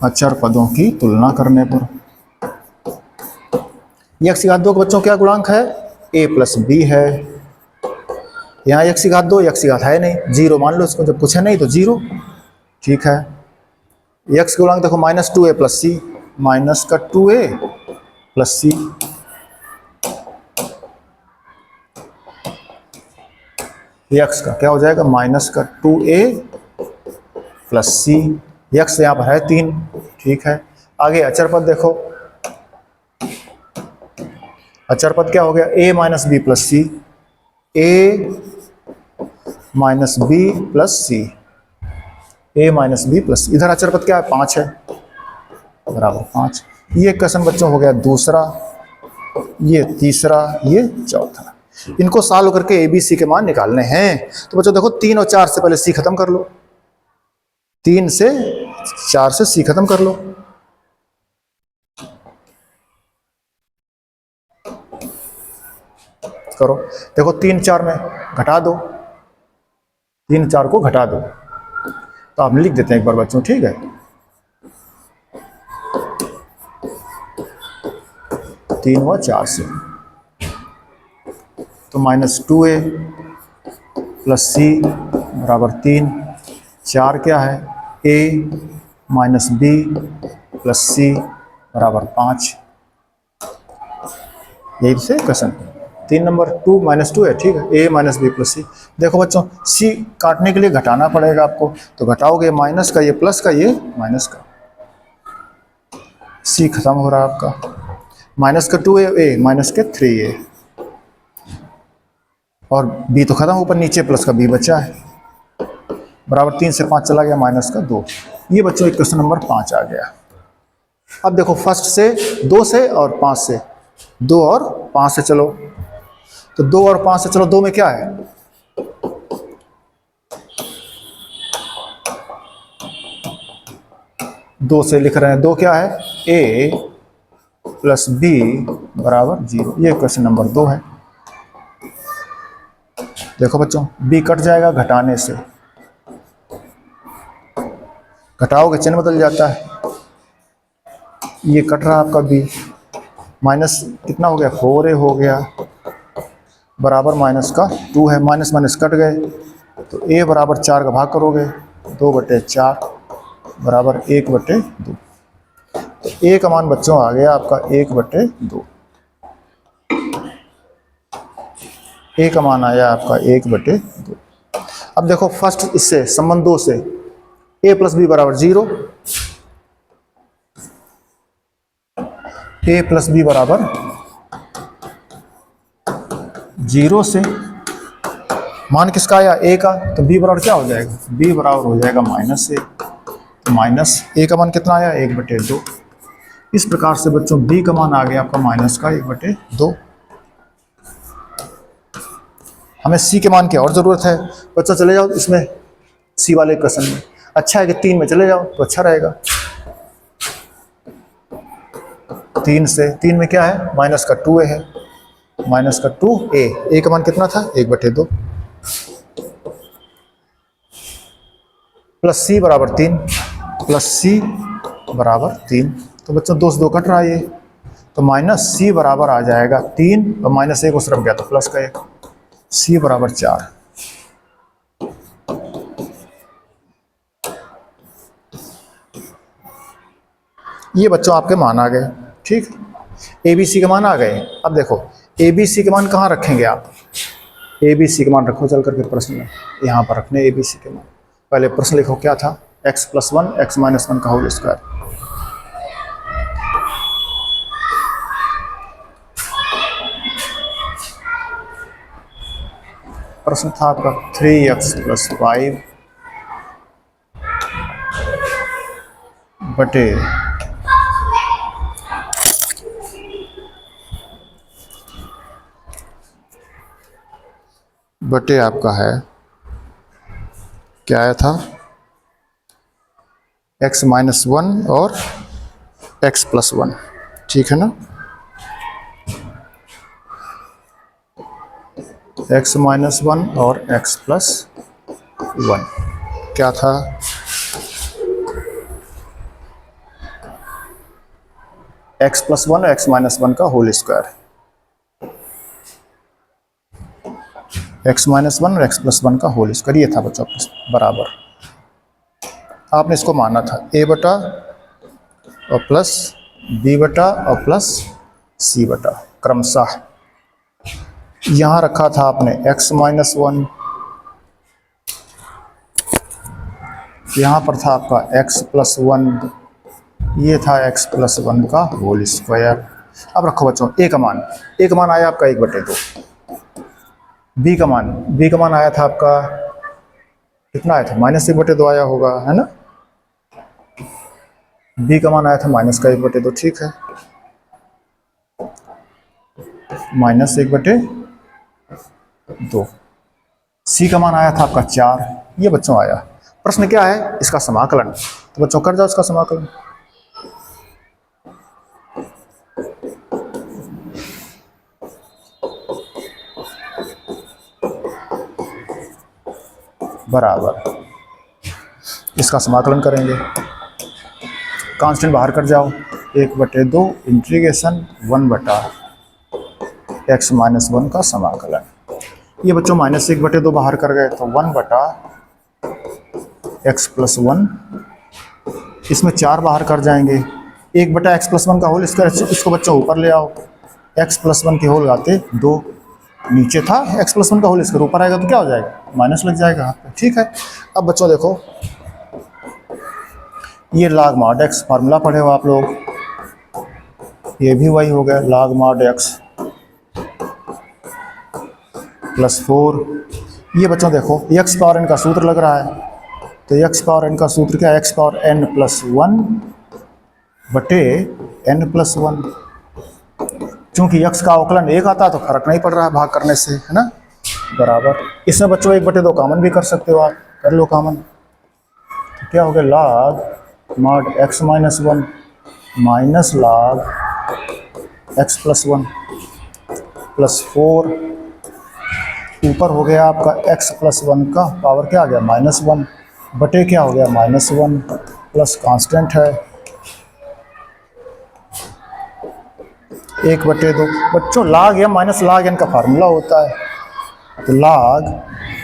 अचर पदों की तुलना करने पर। x की घात 2 के बच्चों क्या गुणांक है? a प्लस बी है। यहाँ x की घात 2 x की घात है नहीं, जीरो मान लो इसको, जब पूछे नहीं तो जीरो। ठीक है, x के गुणांक देखो -2a प्लस सी, माइनस का 2a प्लस सी। x का क्या हो जाएगा? -2a प्लस सी। x यहाँ पर है 3। ठीक है, आगे अचर पद देखो, अचर पद क्या हो गया? a minus B plus C, a minus B plus C, a minus B plus. इधर अचर पद क्या है? 5 है, बराबर 5। ये क्वेश्चन बच्चों हो गया दूसरा, ये तीसरा, ये चौथा। इनको सॉल्व करके ए बी सी के मान निकालने हैं। तो बच्चों देखो 3 और 4 से पहले सी खत्म कर लो, 3 से 4 से सी खत्म कर लो। करो, देखो 3 4 में घटा दो, 3 4 को घटा दो। तो आप लिख देते हैं एक बार बच्चों, ठीक है। 3 व 4 से तो -2a प्लस सी बराबर 3। 4 क्या है? a माइनस बी प्लस सी बराबर 5। यही से क्वेश्चन 3 नंबर 2 -2 है, ठीक है। a माइनस बी प्लस सी। देखो बच्चों c काटने के लिए घटाना पड़ेगा आपको, तो घटाओगे माइनस का ये प्लस का, ये माइनस का, c खत्म हो रहा है आपका। माइनस का 2a माइनस के 3a, और b तो खत्म, ऊपर नीचे प्लस का b बचा है, बराबर 3 से 5 चला गया, माइनस का 2। ये बच्चों एक क्वेश्चन नंबर 5 आ गया। अब देखो फर्स्ट से 2 से और 5 से, 2 और 5 से चलो, तो 2 और 5 से चलो, 2 में क्या है? दो से लिख रहे हैं, 2 क्या है? a प्लस बी बराबर 0। ये क्वेश्चन नंबर 2 है। देखो बच्चों b कट जाएगा घटाने से, घटाओगे चिन्ह बदल जाता है। ये कट रहा आपका b, माइनस कितना हो गया? 4a हो गया, बराबर माइनस का 2 है, माइनस माइनस कट गए, तो a बराबर 4 का भाग करोगे, 2/4 बराबर 1/2। तो a का मान बच्चों आ गया आपका 1/2। a का मान आया आपका 1/2। अब देखो फर्स्ट इससे संबंध 2 से, a प्लस बी बराबर 0, a प्लस बी बराबर 0 से मान किसका आया? a का, तो b बराबर क्या हो जाएगा? b बराबर हो जाएगा -1, तो माइनस a का मान कितना आया? 1/2। इस प्रकार से बच्चों b का मान आ गया आपका माइनस का 1/2। हमें c के मान की और जरूरत है। बच्चा चले जाओ इसमें c वाले क्वेश्चन में, अच्छा है कि 3 में चले जाओ तो अच्छा रहेगा। 3 से, 3 में क्या है? माइनस का 2a है, माइनस का 2a, a का मान कितना था? 1/2, प्लस c बराबर 3, प्लस c बराबर 3। तो बच्चों 2 से 2 कट रहा है ये, तो माइनस c बराबर आ जाएगा 3, और माइनस 1 उस तरफ गया तो प्लस का 1, c बराबर 4। ये बच्चों आपके मान आ गए, ठीक। ए बी सी के मान आ गए। अब देखो ए बी सी के मान कहाँ रखेंगे आप? ए बी सी के मान रखो चल करके प्रश्न में, यहाँ पर रखने ए बी सी के मान। पहले प्रश्न लिखो क्या था? x + 1 x - 1 का होल स्क्वायर। प्रश्न था आपका 3x + 5 बटे आपका है क्या आया था? x माइनस 1 और x प्लस 1, ठीक है ना। x माइनस 1 और x प्लस 1 क्या था, x प्लस 1 और x माइनस 1 का होल स्क्वायर, x माइनस 1 और x प्लस 1 का होल स्क्वायर, ये था बच्चों बराबर। आपने इसको माना था a बटा और प्लस b बटा और प्लस c बटा क्रमशः। यहाँ रखा था आपने x माइनस 1, यहाँ पर था आपका x प्लस 1, ये था x प्लस 1 का होल स्क्वायर। अब रखो बच्चों a का मान आया आपका 1/2, b का मान आया था आपका कितना आया था, -1/2 आया होगा, है ना। b का मान आया था -1/2, ठीक है, -1/2। c का मान आया था आपका 4, ये बच्चों आया। प्रश्न क्या है, इसका समाकलन। तो बच्चों कर जाओ इसका समाकलन। बराबर, इसका समाकलन करेंगे, कांस्टेंट बाहर कर जाओ, 1/2 इंटीग्रेशन 1/x माइनस 1 का समाकलन। ये बच्चों -1/2 बाहर कर गए तो 1/x प्लस 1, इसमें 4 बाहर कर जाएंगे, 1/x प्लस 1 का होल स्क्वायर, इसको बच्चों ऊपर ले आओ, x प्लस 1 के होल आते 2, नीचे था x प्लस 1 का होल स्क्वायर, ऊपर आएगा तो क्या हो जाएगा, माइनस लग जाएगा हाथ पे, ठीक है। अब बच्चों देखो ये log mod x फार्मूला पढ़े हो आप लोग, ये भी वही हो गया, log mod x प्लस 4। ये बच्चों देखो x पावर n का सूत्र लग रहा है, तो x पावर n का सूत्र क्या है, x पावर n प्लस 1 बटे n प्लस 1। चूंकि x का अवकलन 1 आता है तो फर्क नहीं पड़ रहा है भाग करने से, है ना, बराबर। इसमें बच्चों 1/2 कॉमन भी कर सकते हो आप, कर लो कॉमन, तो क्या हो गया, log mod x minus 1 minus log x plus 1 plus 4, ऊपर हो गया आपका x प्लस 1 का पावर क्या आ गया, -1 बटे क्या हो गया, -1 प्लस कांस्टेंट है 1/2। बच्चों log m minus log n का फार्मूला होता है, तो log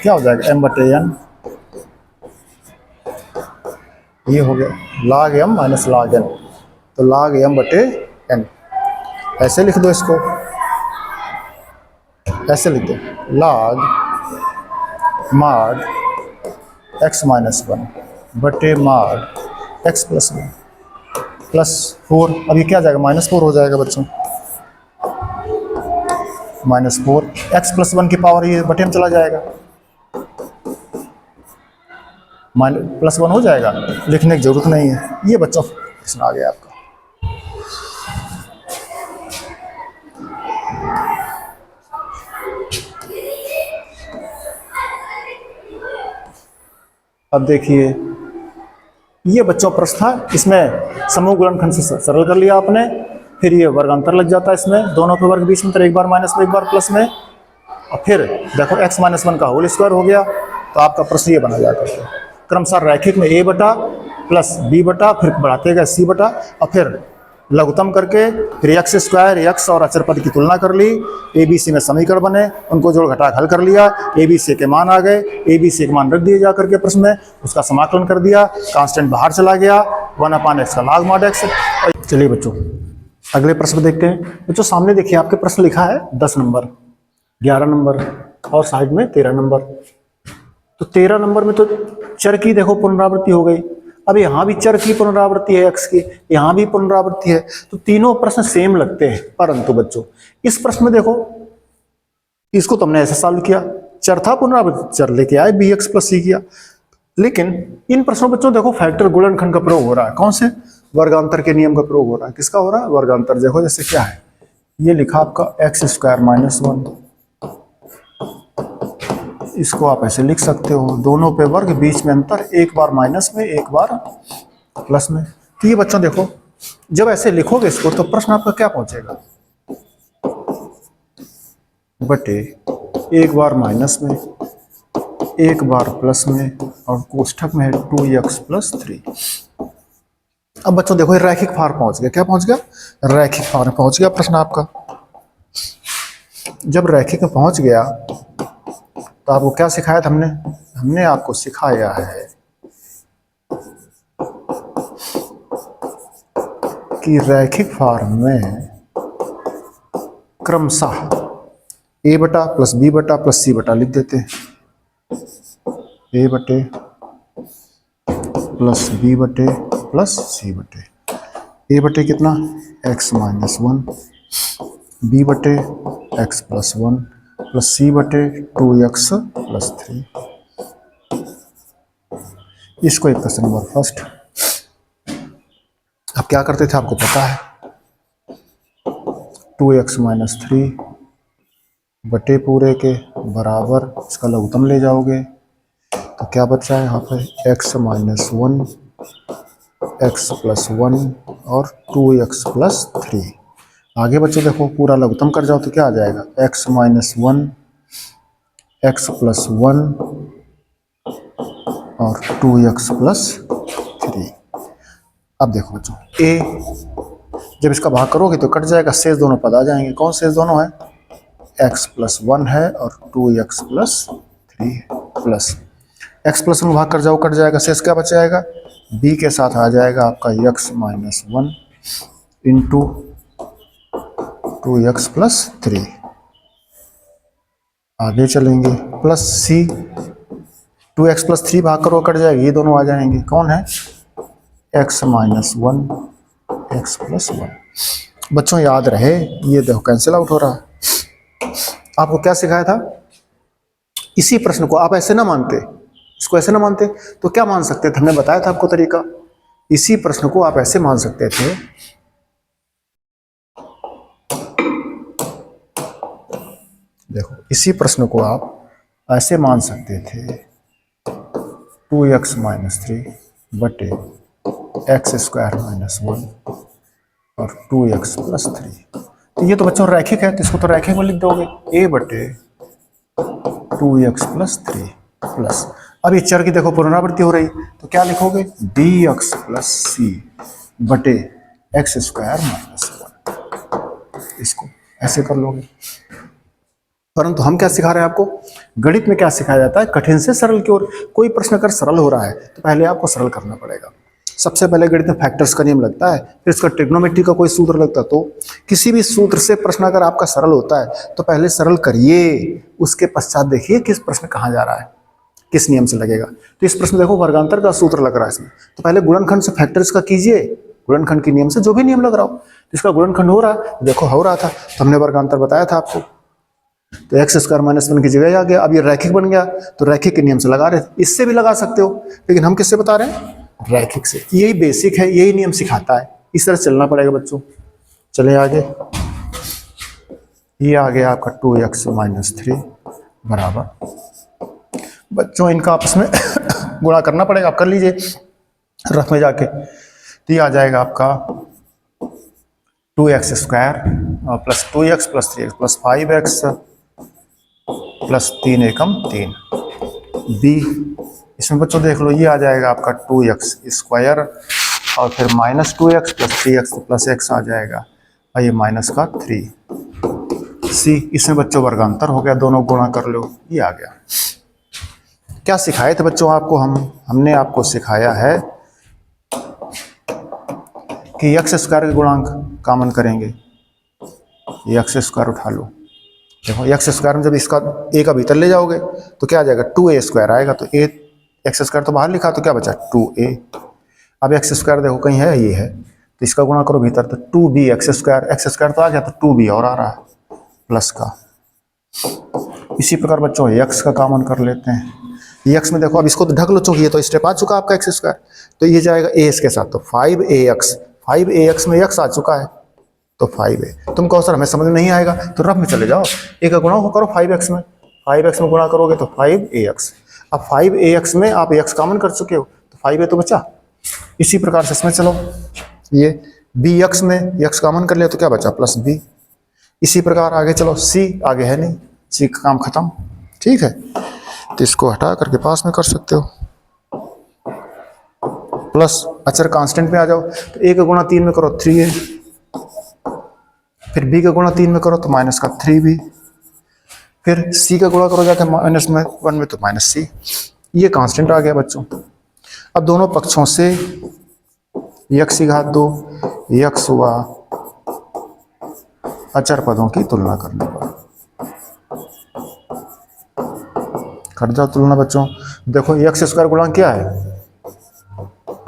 क्या हो जाएगा, m/n, ये हो गया log m minus log n, तो log m/n। ऐसे लिख दो इसको, ऐसे लिख दो log mod x माइनस 1 बटे mod x प्लस 1 प्लस 4। अब ये क्या जाएगा, -4 हो जाएगा बच्चों, -4 x प्लस 1 की पावर ये बटे में चला जाएगा, +1 हो जाएगा, लिखने की जरूरत नहीं है। ये बच्चों प्रश्न आ गया आपका। अब देखिए ये बच्चों प्रश्न था, इसमें समूह गुणनखंड से सरल कर लिया आपने, फिर ये वर्गांतर लग जाता है इसमें, दोनों के वर्ग बीच में, तो एक बार माइनस में एक बार प्लस में, और फिर देखो x माइनस 1 का होल स्क्वायर हो गया, तो आपका प्रश्न ये बना जाता है। क्रमशः रैखिक में a बटा प्लस b बटा, फिर बढ़ाते गए c बटा, और फिर लघुत्तम करके फिर x स्क्वायर, x और अचर पद की तुलना कर ली, ए बी सी में समीकरण बने, उनको जोड़ घटा हल कर लिया, ए बी सी के मान आ गए, ए बी सी के मान रख दिए जा करके प्रश्न में, उसका समाकलन कर दिया, कांस्टेंट बाहर चला गया, 1/x का log mod x। चलिए बच्चों अगले प्रश्न देखते हैं। बच्चों सामने देखिए आपके प्रश्न लिखा है 10 नंबर, 11 नंबर और साइड में 13 नंबर। तो 13 नंबर में तो चर की देखो पुनरावृत्ति हो गई, अब यहाँ भी चर की पुनरावृत्ति है x की, यहाँ भी पुनरावृत्ति है, तो तीनों प्रश्न सेम लगते हैं। परंतु बच्चों इस प्रश्न में देखो, इसको तुमने ऐसे सॉल्व किया, चर था पुनरावृत्ति, चर लेके आए bx प्लस c किया। लेकिन इन प्रश्नों बच्चों देखो फैक्टर गुणनखंड का प्रयोग हो रहा है, कौन से, वर्गांतर के नियम का प्रयोग हो रहा है। किसका हो रहा है, वर्गांतर। देखो जैसे क्या है, ये लिखा आपका x स्क्वायर माइनस 1, इसको आप ऐसे लिख सकते हो, दोनों पे वर्ग बीच में अंतर, एक बार माइनस में एक बार प्लस में। तो ये बच्चों देखो, जब ऐसे लिखोगे इसको तो प्रश्न आपका क्या पहुंचेगा, बटे एक बार माइनस में, एक बार प्लस में, और कोष्ठक में है 2x + 3। अब बच्चों देखो ये रैखिक फॉर्म पहुंच गया। क्या पहुंच गया, रैखिक फॉर्म पहुंच गया प्रश्न आपका। जब रैखिक में पहुंच गया तो आपको क्या सिखाया था हमने आपको सिखाया है कि रैखिक फॉर्म में क्रमशः a बटा प्लस b बटा प्लस c बटा लिख देते हैं। a बटे प्लस b बटे प्लस c बटे, a बटे कितना x - 1, b बटे x + 1 प्लस c बटे 2x + 3। इसको एक क्वेश्चन नंबर फर्स्ट। अब क्या करते थे आपको पता है, 2x - 3 बटे पूरे के बराबर इसका लघुत्तम ले जाओगे तो क्या बचा है यहाँ पे x - 1, x + 1 और 2x + 3। आगे बच्चों देखो पूरा लघुत्तम कर जाओ तो क्या आ जाएगा, x - 1, x + 1 और 2x + 3। अब देखो बच्चों a जब इसका भाग करोगे तो कट जाएगा, शेष दोनों पद आ जाएंगे। कौन शेष दोनों है, x + 1 है और 2x + 3 है। प्लस x + 1 भाग कर जाओ कट जाएगा, शेष क्या बच जाएगा, b के साथ आ जाएगा आपका x - 1 इंटू 2x + 3। आगे चलेंगे प्लस c, 2x + 3 भाग करो कट जाएगी, ये दोनों आ जाएंगे। कौन है, x - 1 x + 1। बच्चों याद रहे ये देखो कैंसिल आउट हो रहा है। आपको क्या सिखाया था, इसी प्रश्न को आप ऐसे ना मानते, इसको ऐसे ना मानते तो क्या मान सकते थे, हमने बताया था आपको तरीका। इसी प्रश्न को आप ऐसे मान सकते थे, देखो इसी प्रश्न को आप ऐसे मान सकते थे 2x - 3 बटे x² - 1 और 2x + 3। तो ये तो बच्चों रैखिक है, तो इसको तो रैखिक में लिख दोगे, a बटे 2x + 3 प्लस, अब ये चर की देखो पुनरावृत्ति हो रही तो क्या लिखोगे, dx + c बटे x² - 1। इसको ऐसे कर लोगे। परंतु हम क्या सिखा रहे हैं आपको, गणित में क्या सिखाया जाता है, कठिन से सरल की ओर। कोई प्रश्न अगर सरल हो रहा है तो पहले आपको सरल करना पड़ेगा। सबसे पहले गणित में फैक्टर्स का नियम लगता है, फिर इसका ट्रिग्नोमेट्री का कोई सूत्र लगता है। तो किसी भी सूत्र से प्रश्न अगर आपका सरल होता है तो पहले सरल करिए, उसके पश्चात देखिए किस प्रश्न कहाँ जा रहा है, किस नियम से लगेगा। तो इस प्रश्न देखो वर्गांतर का सूत्र लग रहा है इसमें, तो पहले गुणनखंड से फैक्टर्स का कीजिए, गुणनखंड के नियम से जो भी नियम लग रहा हो। तो इसका गुणनखंड हो रहा है, देखो हो रहा था तो हमने वर्गांतर बताया था आपको, तो x² - 1 की जगह आ गया। अब ये रैखिक बन गया तो रैखिक के नियम से लगा रहे थे, इससे भी लगा सकते हो, लेकिन हम किससे बता रहे हैं, रैखिक से। यही बेसिक है, यही नियम सिखाता है, इस तरह चलना पड़ेगा बच्चों। चले आगे, ये आ गया आपका 2x - 3 बराबर, बच्चों इनका आपस में गुणा करना पड़ेगा, आप कर लीजिए रफ में जाके। तो ये आ जाएगा आपका 2x² plus 2x plus 3x plus 5x plus 3 एकम 3 b। इसमें बच्चों देख लो ये आ जाएगा आपका 2x² और फिर -2x plus 3x plus x आ जाएगा और ये माइनस का 3 c। इसमें बच्चों वर्गांतर हो गया, दोनों गुणा कर लो, ये आ गया। क्या सिखाए थे बच्चों आपको, हमने आपको सिखाया है कि x² के गुणांक कॉमन करेंगे, ये x² उठा लो। देखो x² में जब इसका a का भीतर ले जाओगे तो क्या आ जाएगा, 2a² आएगा। तो x² तो बाहर लिखा तो क्या बचा 2a। अब x² देखो कहीं है, ये है, तो इसका गुणा करो भीतर तो 2b x² तो आ गया, तो 2b और आ रहा है प्लस का। इसी प्रकार बच्चों x का कॉमन कर लेते हैं। x में देखो अब इसको तो ढक लो, चूंकि ये तो स्टेप आ चुका आपका x², तो ये जाएगा a इसके साथ, तो 5ax में x आ चुका है तो 5a। तुम कहो सर हमें समझ में नहीं आएगा, तो रफ में चले जाओ, एक का गुणा करो 5x में, 5x में गुणा करोगे तो 5ax। अब 5ax में आप x कॉमन कर चुके हो तो 5a तो बचा, इसी प्रकार से इसमें चलो, ये बी एक्स में एक्स कॉमन कर लिया तो क्या बचा, प्लस बी। इसी प्रकार आगे चलो, सी आगे है नहीं, सी का काम खत्म। ठीक है, तो इसको हटा करके पास में कर सकते हो। प्लस अचर कांस्टेंट में आ जाओ, तो ए का गुणा 3 में करो 3a, फिर बी का गुणा 3 में करो तो माइनस का 3b, फिर सी का गुणा करो जाके माइनस में 1 में तो माइनस सी। ये कांस्टेंट आ गया बच्चों। अब दोनों पक्षों से x की घात 2 x हुआ अचर पदों की तुलना करने पर। कर जाओ तुलना बच्चों। देखो एक्स स्क्वायर गुणा क्या है,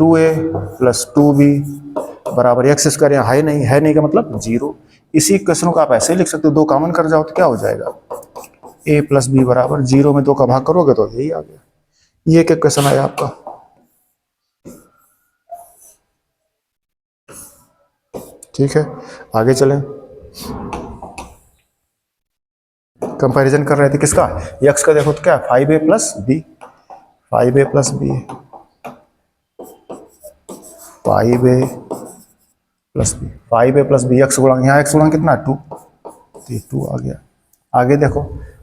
2a प्लस 2b बराबर एक्स स्क्वायर, यहाँ है नहीं का मतलब 0। इसी क्वेश्चन को आप ऐसे ही लिख सकते हो, 2 कॉमन कर जाओ तो क्या हो जाएगा, a प्लस बी बराबर 0 में 2 का भाग करोगे तो यही आ गया। ये क्या क्वेश्चन आया आपका। ठीक है, आगे चलें। कंपैरिजन कर रहे थे किसका, x का। देखो तो क्या 5a plus B, 5a plus B, 5a plus B, 5a plus B, X गुणा, यहाँ एक्स गुणा कितना 2, तो 2 आ गया। आगे देखो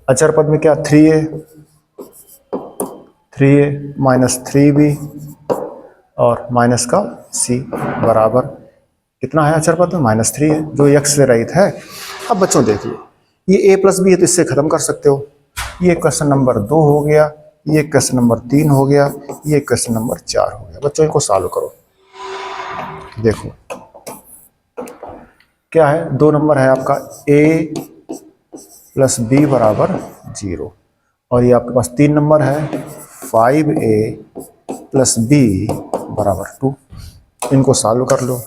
अचर पद में क्या 3a माइनस 3b और माइनस का c बराबर कितना है, अचर पद में -3 है जो x से रहित है। अब बच्चों देखिए, ये a प्लस बी है तो इससे खत्म कर सकते हो। ये क्वेश्चन नंबर 2 हो गया, ये क्वेश्चन नंबर 3 हो गया, ये क्वेश्चन नंबर 4 हो गया। बच्चों इनको सॉल्व करो। देखो क्या है, 2 नंबर है आपका a प्लस बी बराबर 0, और ये आपके पास 3 नंबर है 5a प्लस बी बराबर 2। इनको सॉल्व कर लो।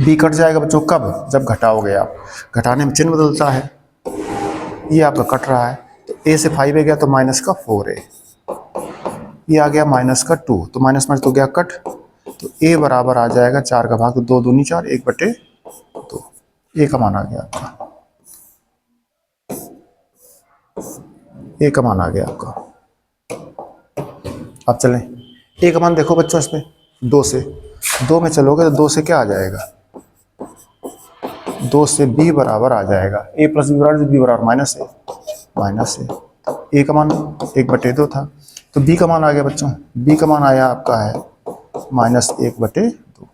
b कट जाएगा बच्चों कब, जब घटाओगे आप, घटाने में चिन्ह बदलता है। ये आपका कट रहा है, तो a से 5a गया तो माइनस का 4a, ये आ गया माइनस का 2, तो माइनस माइनस तो गया कट, तो a बराबर आ जाएगा 4 का भाग, तो 2 दूनी 4, 1/2, a का मान आ गया आपका, a का मान आ गया आपका। अब चलें, a का मान देखो बच्चों, इसमें 2 में चलोगे तो 2 से क्या आ जाएगा, 2 से b बराबर आ जाएगा, a प्लस बी बराबर माइनस ए, a का मान 1/2 था, तो b का मान आ गया बच्चों, b का मान आया आपका है -1/2।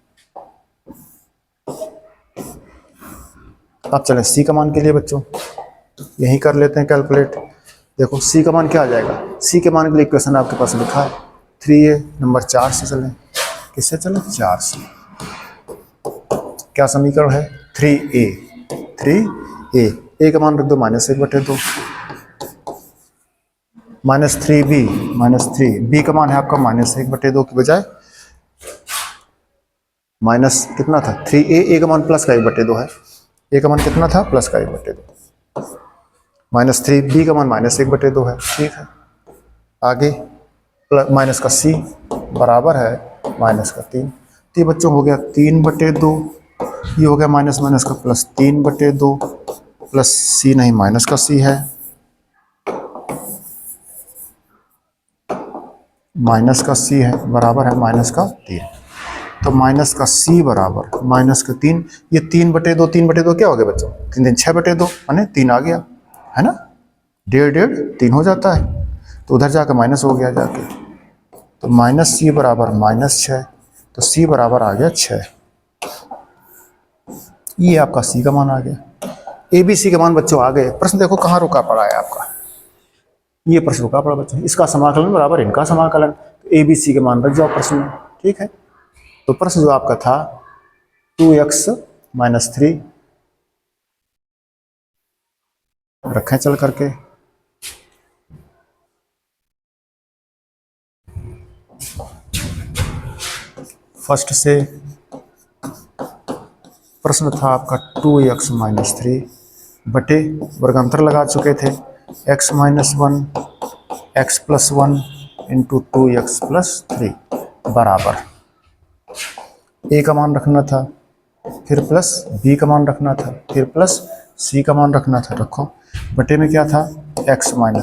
अब चलें c का मान के लिए बच्चों, यही कर लेते हैं कैलकुलेट। देखो c का मान क्या आ जाएगा, c के मान के लिए इक्वेशन आपके पास लिखा है 3a, नंबर 4 से चलें, किससे चलें, 4 से। क्या समीकरण है, 3a, a का मान रख दो -1/2, -3b, b का मान है आपका -1/2 की बजाय माइनस कितना था 3a, a का मान प्लस का 1/2 है, a का मान कितना था, प्लस का 1/2, -3b का मान -1/2 है। ठीक है, आगे माइनस का c बराबर है -3, तो ये बच्चों हो गया 3/2, ये हो गया माइनस माइनस का प्लस 3/2, प्लस c नहीं माइनस का c है, माइनस का c है बराबर है -3, तो माइनस का c बराबर -3, ये 3/2 क्या हो गया बच्चों, 3 3 6/2 माने 3 आ गया है ना, 1.5 3 हो जाता है, तो उधर जाकर माइनस हो गया जाके, तो -c बराबर -6, तो c बराबर आ गया 6। ये आपका c का मान आ गया। ए बी सी के मान बच्चों आ गए। प्रश्न देखो कहाँ रुका पड़ा है आपका, ये प्रश्न रुका पड़ा बच्चों, इसका समाकलन बराबर इनका समाकलन, तो ए बी सी के मान रख जाओ प्रश्न में। ठीक है, तो प्रश्न जो आपका था 2x - 3 रखें चल करके, फर्स्ट से प्रश्न था आपका 2x - 3 बटे वर्गांतर लगा चुके थे x - 1 x + 1 × 2x + 3 बराबर a का मान रखना था, फिर प्लस b का मान रखना था, फिर प्लस c का मान रखना था। रखो, बटे में क्या था, x - 1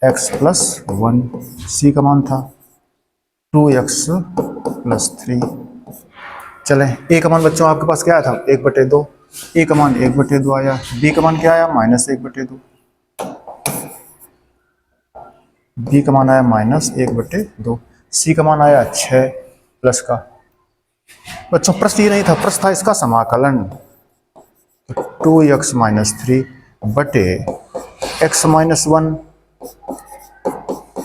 x + 1 c का मान था, 2x+3। चले ए का मान बच्चों आपके पास क्या आया था 1/2, ए का मान 1/2 आया, बी का मान क्या आया -1/2, बी का मान आया -1/2, सी का मान आया 6 प्लस का। बच्चों प्रश्न ये नहीं था, प्रश्न था इसका समाकलन। 2x-3 बटे x-1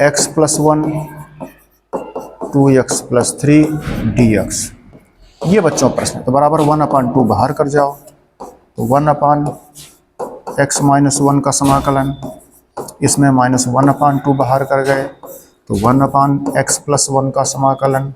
x+1 2x+3 dx। ये बच्चों प्रश्न है, तो बराबर 1/2 बाहर कर जाओ, तो 1/x-1 का समाकलन, इसमें -1/2 बाहर कर गए तो 1/x+1 का समाकलन,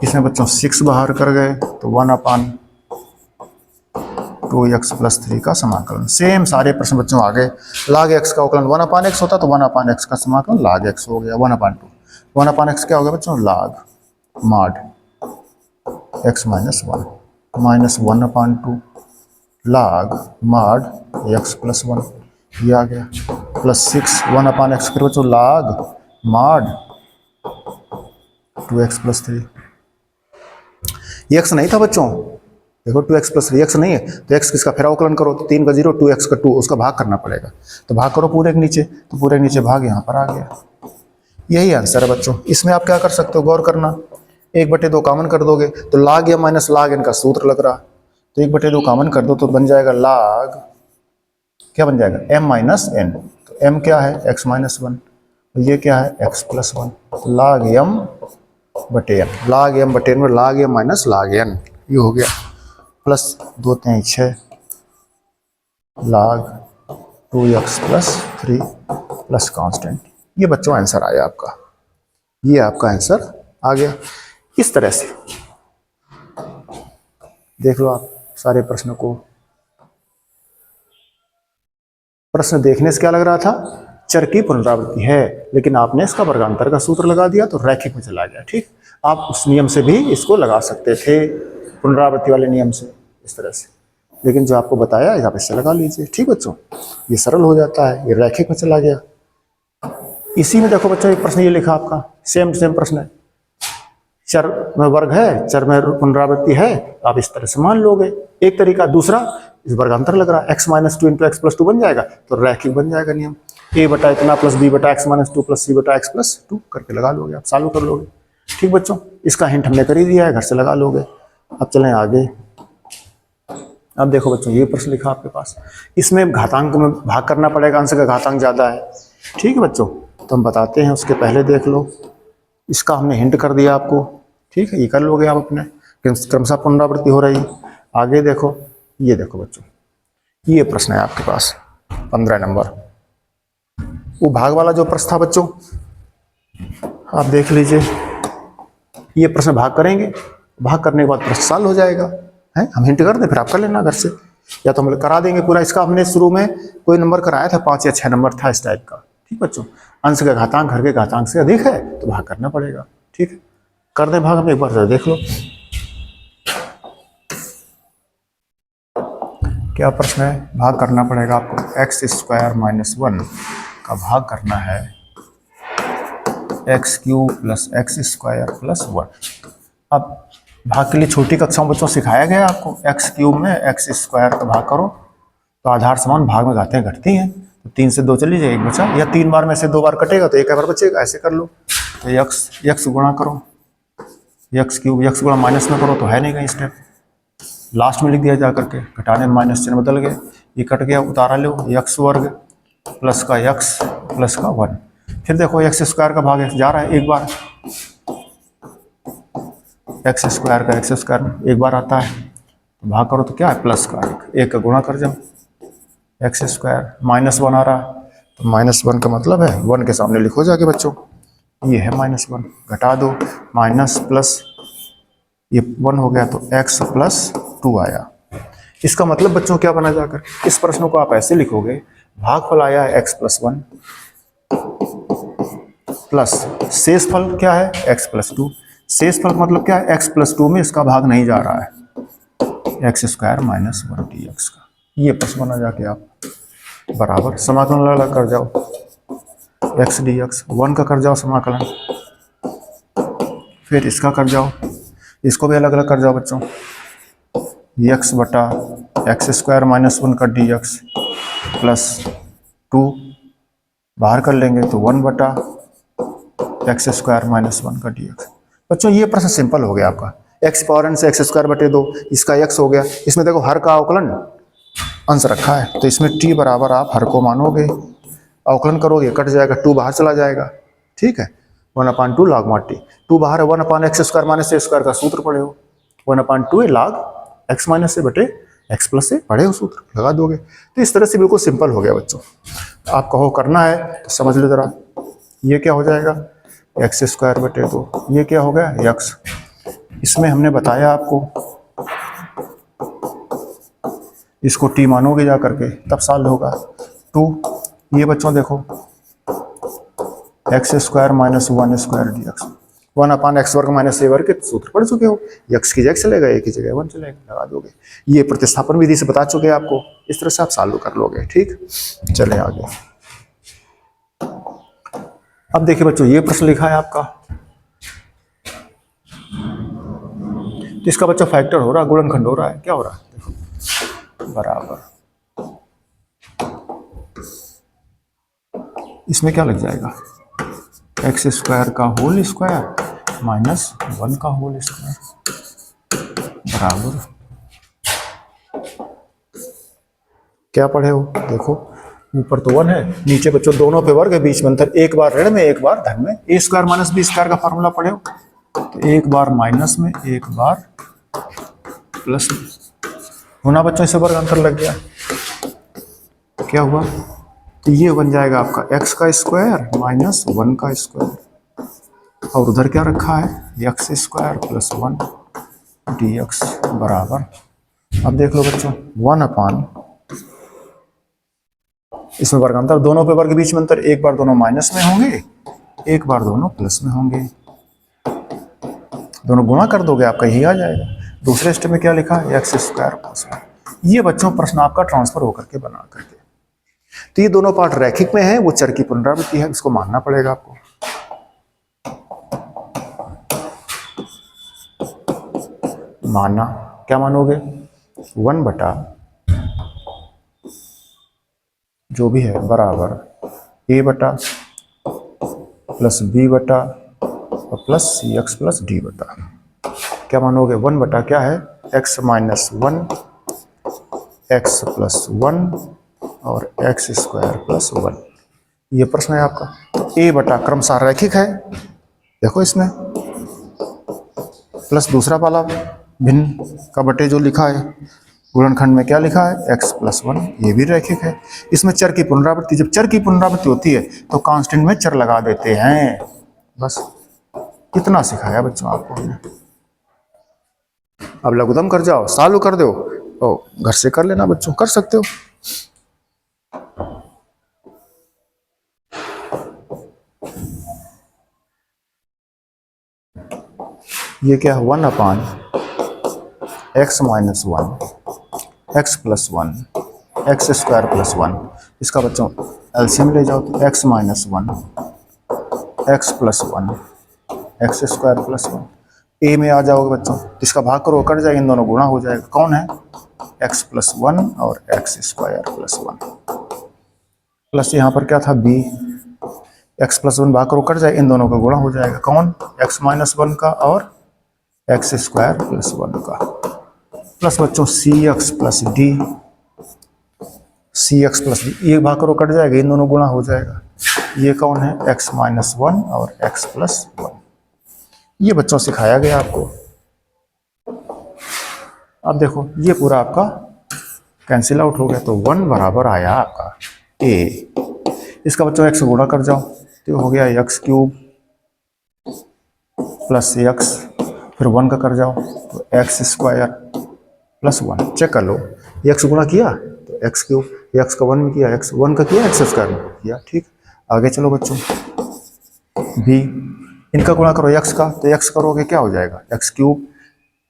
इसमें बच्चों 6 बाहर कर गए तो 1/2x+3 का समाकलन। सेम सारे प्रश्न बच्चों आ गए। log x का अवकलन 1/x होता तो 1/x का समाकलन log x हो गया 1/2। 1/x क्या हो गया बच्चों log mod x-1 -1/2 log mod x+1 ये आ गया, प्लस 6 1/x फिर बच्चों log mod 2x+3। ये x नहीं था बच्चों, देखो 2x+3 x नहीं है तो x किसका फिर अवकलन करो, तो 3 का 0 2x का 2, उसका भाग करना पड़ेगा, तो भाग करो पूरे के नीचे, तो पूरे के नीचे भाग यहाँ पर आ गया। यही आंसर है बच्चों। इसमें आप क्या कर सकते हो, गौर करना, 1/2 कॉमन कर दोगे तो log m minus log n का सूत्र लग रहा, तो 1/2 कॉमन कर दो तो बन जाएगा log, क्या बन जाएगा m माइनस n, तो m क्या है x-1, तो ये क्या है x+1, तो log m बटे n, log m बटे n में log m minus log n ये हो गया, plus 2 3 6 log 2x+3 plus constant. ये बच्चों आंसर आया आपका, ये आपका आंसर आ गया। इस तरह से देख लो आप सारे प्रश्नों को। प्रश्न देखने से क्या लग रहा था, चर की पुनरावृत्ति है, लेकिन आपने इसका वर्गांतर का सूत्र लगा दिया तो रैखिक में चला गया। ठीक, आप उस नियम से भी इसको लगा सकते थे, पुनरावृत्ति वाले नियम से, इस तरह से, लेकिन जो आपको बताया आप इससे लगा लीजिए। ठीक बच्चों, ये सरल हो जाता है, ये रैखिक में चला गया। इसी में देखो बच्चों एक प्रश्न ये लिखा आपका, सेम प्रश्न है, चर में वर्ग है, चर में पुनरावृत्ति है, आप इस तरह से मान लोगे एक तरीका। दूसरा इस वर्गांतर लग रहा है, x-2 × x+2 बन जाएगा तो रैखिक बन जाएगा नियम, a बटा इतना प्लस b बटा x-2 प्लस c बटा x+2 करके लगा लोगे, आप चालू कर लोगे। ठीक बच्चों, इसका हिंट हमने कर ही दिया है, घर से लगा लोगे। अब चलें आगे। अब देखो बच्चों ये प्रश्न लिखा आपके पास, इसमें घातांक में भाग करना पड़ेगा, अंश का घातांक ज़्यादा है। ठीक है बच्चों, तो हम बताते हैं, उसके पहले देख लो, इसका हमने हिंट कर दिया आपको। ठीक है, ये कर लोगे आप अपने, क्रमशः पुनरावृत्ति हो रही। आगे देखो, ये देखो बच्चों, ये प्रश्न है आपके पास 15 नंबर, वो भाग वाला जो प्रश्न था बच्चों, आप देख लीजिए। ये प्रश्न भाग करेंगे, भाग करने के बाद प्रश्न सॉल्व हो जाएगा है, हम हिंट कर दें फिर आप कर लेना घर से, या तो हम करा देंगे पूरा। इसका हमने शुरू में कोई नंबर कराया था, 5 या 6 नंबर था इस टाइप का। ठीक बच्चों, अंश का घातांक हर के घातांक से अधिक है तो भाग करना पड़ेगा। ठीक है, कर दें भाग, हम एक बार देख लो क्या प्रश्न है। भाग करना पड़ेगा आपको, x² - 1 का भाग करना है x³ + x² + 1। अब भाग के लिए छोटी कक्षाओं बच्चों सिखाया गया आपको, x³ में x² का भाग करो तो आधार समान भाग में घातें घटती हैं, तो 3 से 2 चली जाए, 1 बचा, या 3 बार में से 2 बार कटेगा तो 1 बार बचेगा, ऐसे कर लो। तो x गुणा करो, x³ x गुणा माइनस में करो तो है नहीं कहीं स्टेप, लास्ट में लिख दिया जा करके, घटाने में माइनस चिन्ह बदल गए, ये कट गया, उतारा लो, x² प्लस का x प्लस का 1। फिर देखो x² का भाग जा रहा है एक बार, x² का x² एक बार आता है, तो भाग करो तो क्या है प्लस का 1 का गुणा कर जाओ, x² -1 आ रहा है तो -1 का मतलब है 1 के सामने लिखो जाके बच्चों, ये है -1, घटा दो, माइनस प्लस ये 1 हो गया तो x + 2 आया। इसका मतलब बच्चों क्या बना जाकर, इस प्रश्न को आप ऐसे लिखोगे, भागफल आया है x + 1 प्लस शेषफल क्या है x + 2। शेषफल मतलब क्या है, x + 2 में इसका भाग नहीं जा रहा है, x² - 1 dx का। ये प्रश्न बना जाके आप बराबर समाकलन लगा कर जाओ, x dx 1 का कर जाओ समाकलन, फिर इसका कर जाओ, इसको भी अलग अलग कर जाओ बच्चों। एक्स बटा एक्स स्क्वायर माइनस 1 का डी एक्स प्लस 2 बाहर कर लेंगे तो 1 बटा एक्स स्क्वायर माइनस 1 का डी एक्स। बच्चों ये प्रश्न सिंपल हो गया आपका। एक्स पावर एन से एक्स स्क्वायर बटे 2, इसका एक्स हो गया। इसमें देखो हर का अवकलन अंश रखा है, तो इसमें टी बराबर आप हर को मानोगे, अवकलन करोगे कट जाएगा, 2 बाहर चला जाएगा, ठीक है। 1/2 log mod टी, 2 बाहर है, 1 एक्स स्क्वायर माइनस ए स्क्वायर का सूत्र पढ़े हो, 1/2 log एक्स माइनस से बटे एक्स प्लस से पढ़े हो, सूत्र लगा दोगे। तो इस तरह से बिल्कुल सिंपल हो गया बच्चों। आप कहो करना है तो समझ लो जरा, ये क्या हो जाएगा एक्स स्क्वायर बटे 2, ये क्या हो गया एक्स। इसमें हमने बताया आपको, इसको टी मानोगे जा करके तब सॉल्व होगा। 2 ये बच्चों देखो x square minus 1 square D x, 1/x वर्ग माइनस ए वर्ग के सूत्र पढ़ चुके हो, एक्स की जगह चलेगा, ए की जगह 1 चलेगा, लगा दोगे। ये प्रतिस्थापन विधि से बता चुके हैं आपको, इस तरह से आप सॉल्व कर लोगे, ठीक। चले आगे। अब देखिए बच्चों ये प्रश्न लिखा है आपका, इसका बच्चा फैक्टर हो रहा है, गुणनखंड हो रहा है, क्या हो रहा है देखो, बराबर इसमें क्या लग जाएगा एक्स स्क्वायर का होल स्क्वायर माइनस 1 का होल स्क्वायर बराबर, क्या पढ़े हो देखो, ऊपर तो 1 है, नीचे बच्चों दोनों पे वर्ग है, बीच में अंतर, एक बार ऋण में एक बार धन में। ए स्क्वायर माइनस बी स्क्वायर का फॉर्मूला पढ़े हो, तो एक बार माइनस में एक बार प्लस में होना बच्चों, इसे वर्ग अंतर लग गया, क्या हुआ, तो ये बन जाएगा आपका एक्स का स्क्वायर माइनस 1 का स्क्वायर, और उधर क्या रखा है x square plus 1 D X बराबर। अब देख लो बच्चों 1/, इसमें वर्ग अंतर, दोनों पे वर्ग बीच में अंतर, एक बार दोनों माइनस में होंगे, एक बार दोनों प्लस में होंगे, दोनों गुणा कर दोगे आपका यही आ जाएगा। दूसरे स्टेप में क्या लिखा है एक्स स्क्वायर प्लस 1। ये बच्चों प्रश्न आपका ट्रांसफर होकर के बना करके, तो ये दोनों पार्ट रैखिक में है, वो चर की पुनरावृत्ति है, इसको मानना पड़ेगा आपको। मानना क्या मानोगे 1 बटा जो भी है बराबर ए बटा प्लस बी बटा और प्लस सी एक्स प्लस डी बटा, क्या मानोगे 1 बटा क्या है एक्स माइनस 1 एक्स प्लस 1 और एक्स स्क्वायर प्लस 1। ये प्रश्न है आपका। तो ए बटा क्रमशः रैखिक है, देखो इसमें प्लस दूसरा वाला भिन्न का बटे जो लिखा है गुणनखंड में क्या लिखा है एक्स प्लस 1, ये भी रैखिक है। इसमें चर की पुनरावृत्ति, जब चर की पुनरावृत्ति होती है तो कांस्टेंट में चर लगा देते हैं, बस कितना सिखाया बच्चों आपको हमने। अब लघुत्तम कर जाओ, सॉल्व कर दो, ओ घर से कर लेना बच्चों, कर सकते हो। ये क्या है 1/x minus 1 x plus 1 x square plus 1, इसका बच्चों एलसीएम ले जाओ तो x minus 1 x plus 1 x square plus 1। ए में आ जाओगे बच्चों तो इसका भाग करो, कट जाएगा, इन दोनों गुणा हो जाएगा, कौन है x प्लस 1 और एक्स स्क्वायर प्लस 1 प्लस यहाँ पर क्या था b, x प्लस 1 भाग करो कट जाए, इन दोनों का गुणा हो जाएगा, कौन x माइनस 1 का और एक्स स्क्वायर प्लस 1 का, प्लस बच्चों सी एक्स प्लस डी, सी एक्स प्लस डी, ये भाग करो कट जाएगा, इन दोनों गुणा हो जाएगा, ये कौन है x माइनस 1 और x प्लस 1। ये बच्चों सिखाया गया आपको। अब देखो ये पूरा आपका कैंसिल आउट हो गया, तो 1 बराबर आया आपका a, इसका बच्चों x गुणा कर जाओ तो हो गया x क्यूब प्लस x, फिर 1 का कर जाओ तो एक्स स्क्वायर प्लस 1, चेक कर लो, एक्स गुणा किया तो एक्स क्यूब, एक्स का 1 में किया, एक्स 1 का किया एक्स स्क्वायर में किया, ठीक। आगे चलो बच्चों बी, इनका गुणा करो एक्स का, तो एक्स करोगे क्या हो जाएगा एक्स क्यूब,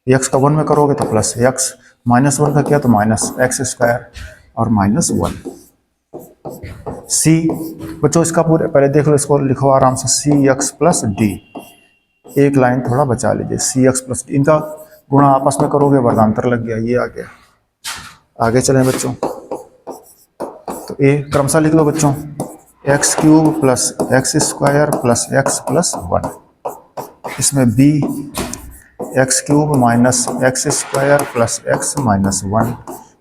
एक्स का 1 में करोगे तो प्लस एक्स, माइनस 1 का किया तो माइनस एक्स स्क्वायर और माइनस 1। सी बच्चों इसका पूरे पहले देख लो, इसको लिखो आराम से, सी एक्स प्लस डी, एक लाइन थोड़ा बचा लीजिए, सी एक्स प्लस डी, इनका गुणा आपस में करोगे वर्गांतर लग गया, ये आ गया। आगे चलें बच्चों, तो ए क्रमशः लिख लो बच्चों, x cube plus x square plus x plus one, इसमें बी x cube minus x square plus x minus one,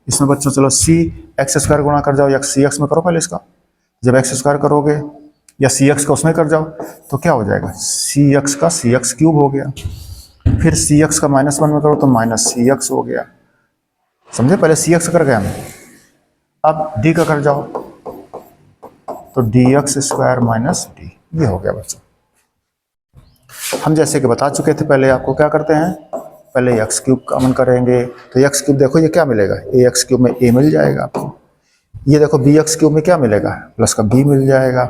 इसमें बच्चों चलो सी एक्स स्क्वायर गुणा कर जाओ, या सी एक्स में करो पहले इसका, जब एक्स स्क्वायर करोगे या सी एक्स का उसमें कर जाओ तो क्या हो जाएगा, सी एक्स का सी एक्स क्यूब हो गया, फिर सी एक्स का माइनस वन में करो तो माइनस सी एक्स हो गया, समझे, पहले सी एक्स कर गया मैं, अब डी का कर जाओ तो D x square minus D, ये हो गया बच्चों। हम जैसे कि बता चुके थे पहले, आपको क्या करते हैं, पहले एक्स क्यूब कॉमन करेंगे, तो एक्स क्यूब देखो ये क्या मिलेगा, ए एक्स क्यूब में ए मिल जाएगा आपको, ये देखो बी एक्स क्यूब में क्या मिलेगा, प्लस का बी मिल जाएगा,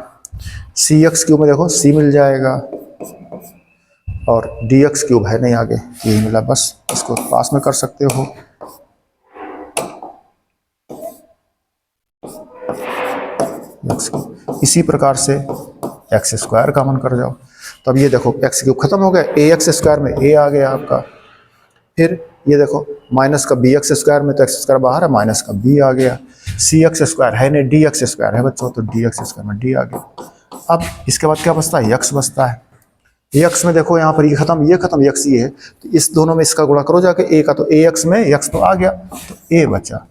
सी एक्स क्यूब में देखो सी मिल जाएगा, और डी एक्स क्यूब है नहीं आगे, यही मिला, बस इसको पास में कर सकते हो। इसी प्रकार से एक्स स्क्वायर कॉमन कर जाओ, तो अब ये देखो एक्स क्यूब खत्म हो गया, ए एक्स स्क्वायर में ए आ गया आपका, फिर ये देखो माइनस का बी एक्स स्क्वायर में तो एक्स स्क्वायर बाहर है, माइनस का बी आ गया, सी एक्स स्क्वायर है नहीं, डी एक्स स्क्वायर है बच्चों, तो डी एक्स स्क्वायर में डी आ गया। अब इसके बाद क्या बचता है, यक्स बचता है, यक्स में देखो यहाँ पर ये खत्म यक्स ये है, तो इस दोनों में इसका गुणा करो जाके ए का, तो ए एक्स में यक्स तो आ गया, तो ए बचा,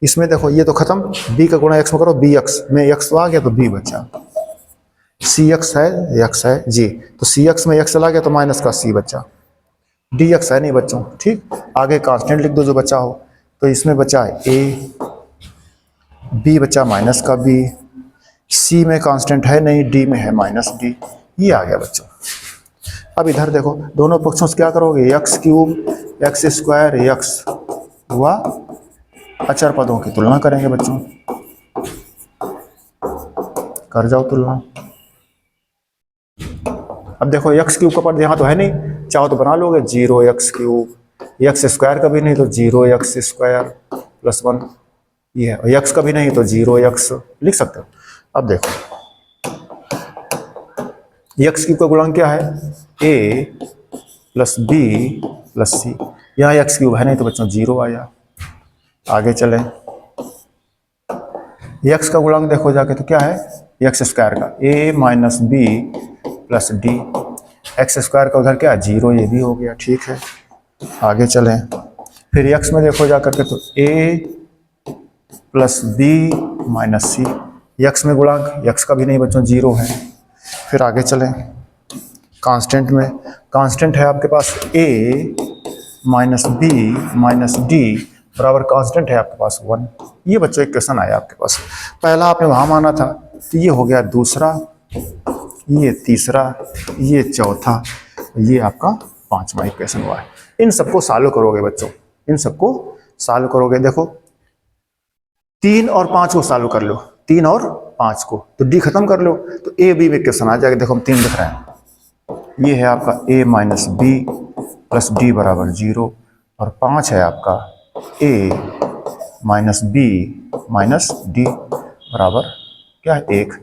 इसमें देखो ये तो खत्म, बी का गुणा एक्स में करो, बी एक्स में एक्स तो आ गया तो बी बचा, सी एक्स है एक्स है जी, तो सी एक्स में एक्स चला गया तो माइनस का सी बचा, डी एक्स है नहीं बच्चों, ठीक, आगे कांस्टेंट लिख दो जो बचा हो, तो इसमें बचा है ए, बी बचा माइनस का बी, सी में कांस्टेंट है नहीं, डी में है माइनस डी, ये आ गया बच्चों। अब इधर देखो दोनों पक्षों से क्या करोगे, x cube x square x हुआ, अचर पदों की तुलना करेंगे बच्चों, कर जाओ तुलना। अब देखो एक्स क्यूब का पद यहाँ तो है नहीं, चाहो तो बना लोगे, zero x cube, x square का भी नहीं तो zero x square plus one, ये है, एक्स का भी नहीं तो जीरो एक्स लिख सकते हो। अब देखो एक्स क्यूब का गुणांक क्या है, ए प्लस बी प्लस सी, यहाँ एक्स क्यूब है नहीं तो बच्चों जीरो आया। आगे चलें, एक्स का गुणांक देखो जाके तो क्या है, एक्स स्क्वायर का a minus B plus d, x square का उधर क्या है जीरो, ये भी हो गया, ठीक है। आगे चलें, फिर एक्स में देखो जा करके तो ए प्लस बी माइनस सी, एक्स में गुणांक एक्स का भी नहीं बच्चों जीरो है। फिर आगे चलें, कांस्टेंट में, कांस्टेंट है आपके पास ए माइनस बी माइनस डी बराबर कांस्टेंट है आपके पास वन, ये बच्चों एक क्वेश्चन आया आपके पास, पहला आपने वहाँ माना था, तो ये हो गया दूसरा, ये तीसरा, ये चौथा, ये आपका पांचवा इक्वेशन हुआ है। इन सबको सॉल्व करोगे बच्चों, इन सबको सॉल्व करोगे, देखो 3 और 5 को सॉल्व कर लो, 3 और 5 को, तो डी खत्म कर लो, तो ए बी में क्वेश्चन आ जाएगा। देखो हम 3 लिख रहे हैं, ये है आपका ए माइनस बी प्लस डी बराबर 0, और 5 है आपका ए माइनस बी माइनस डी बराबर क्या है 1।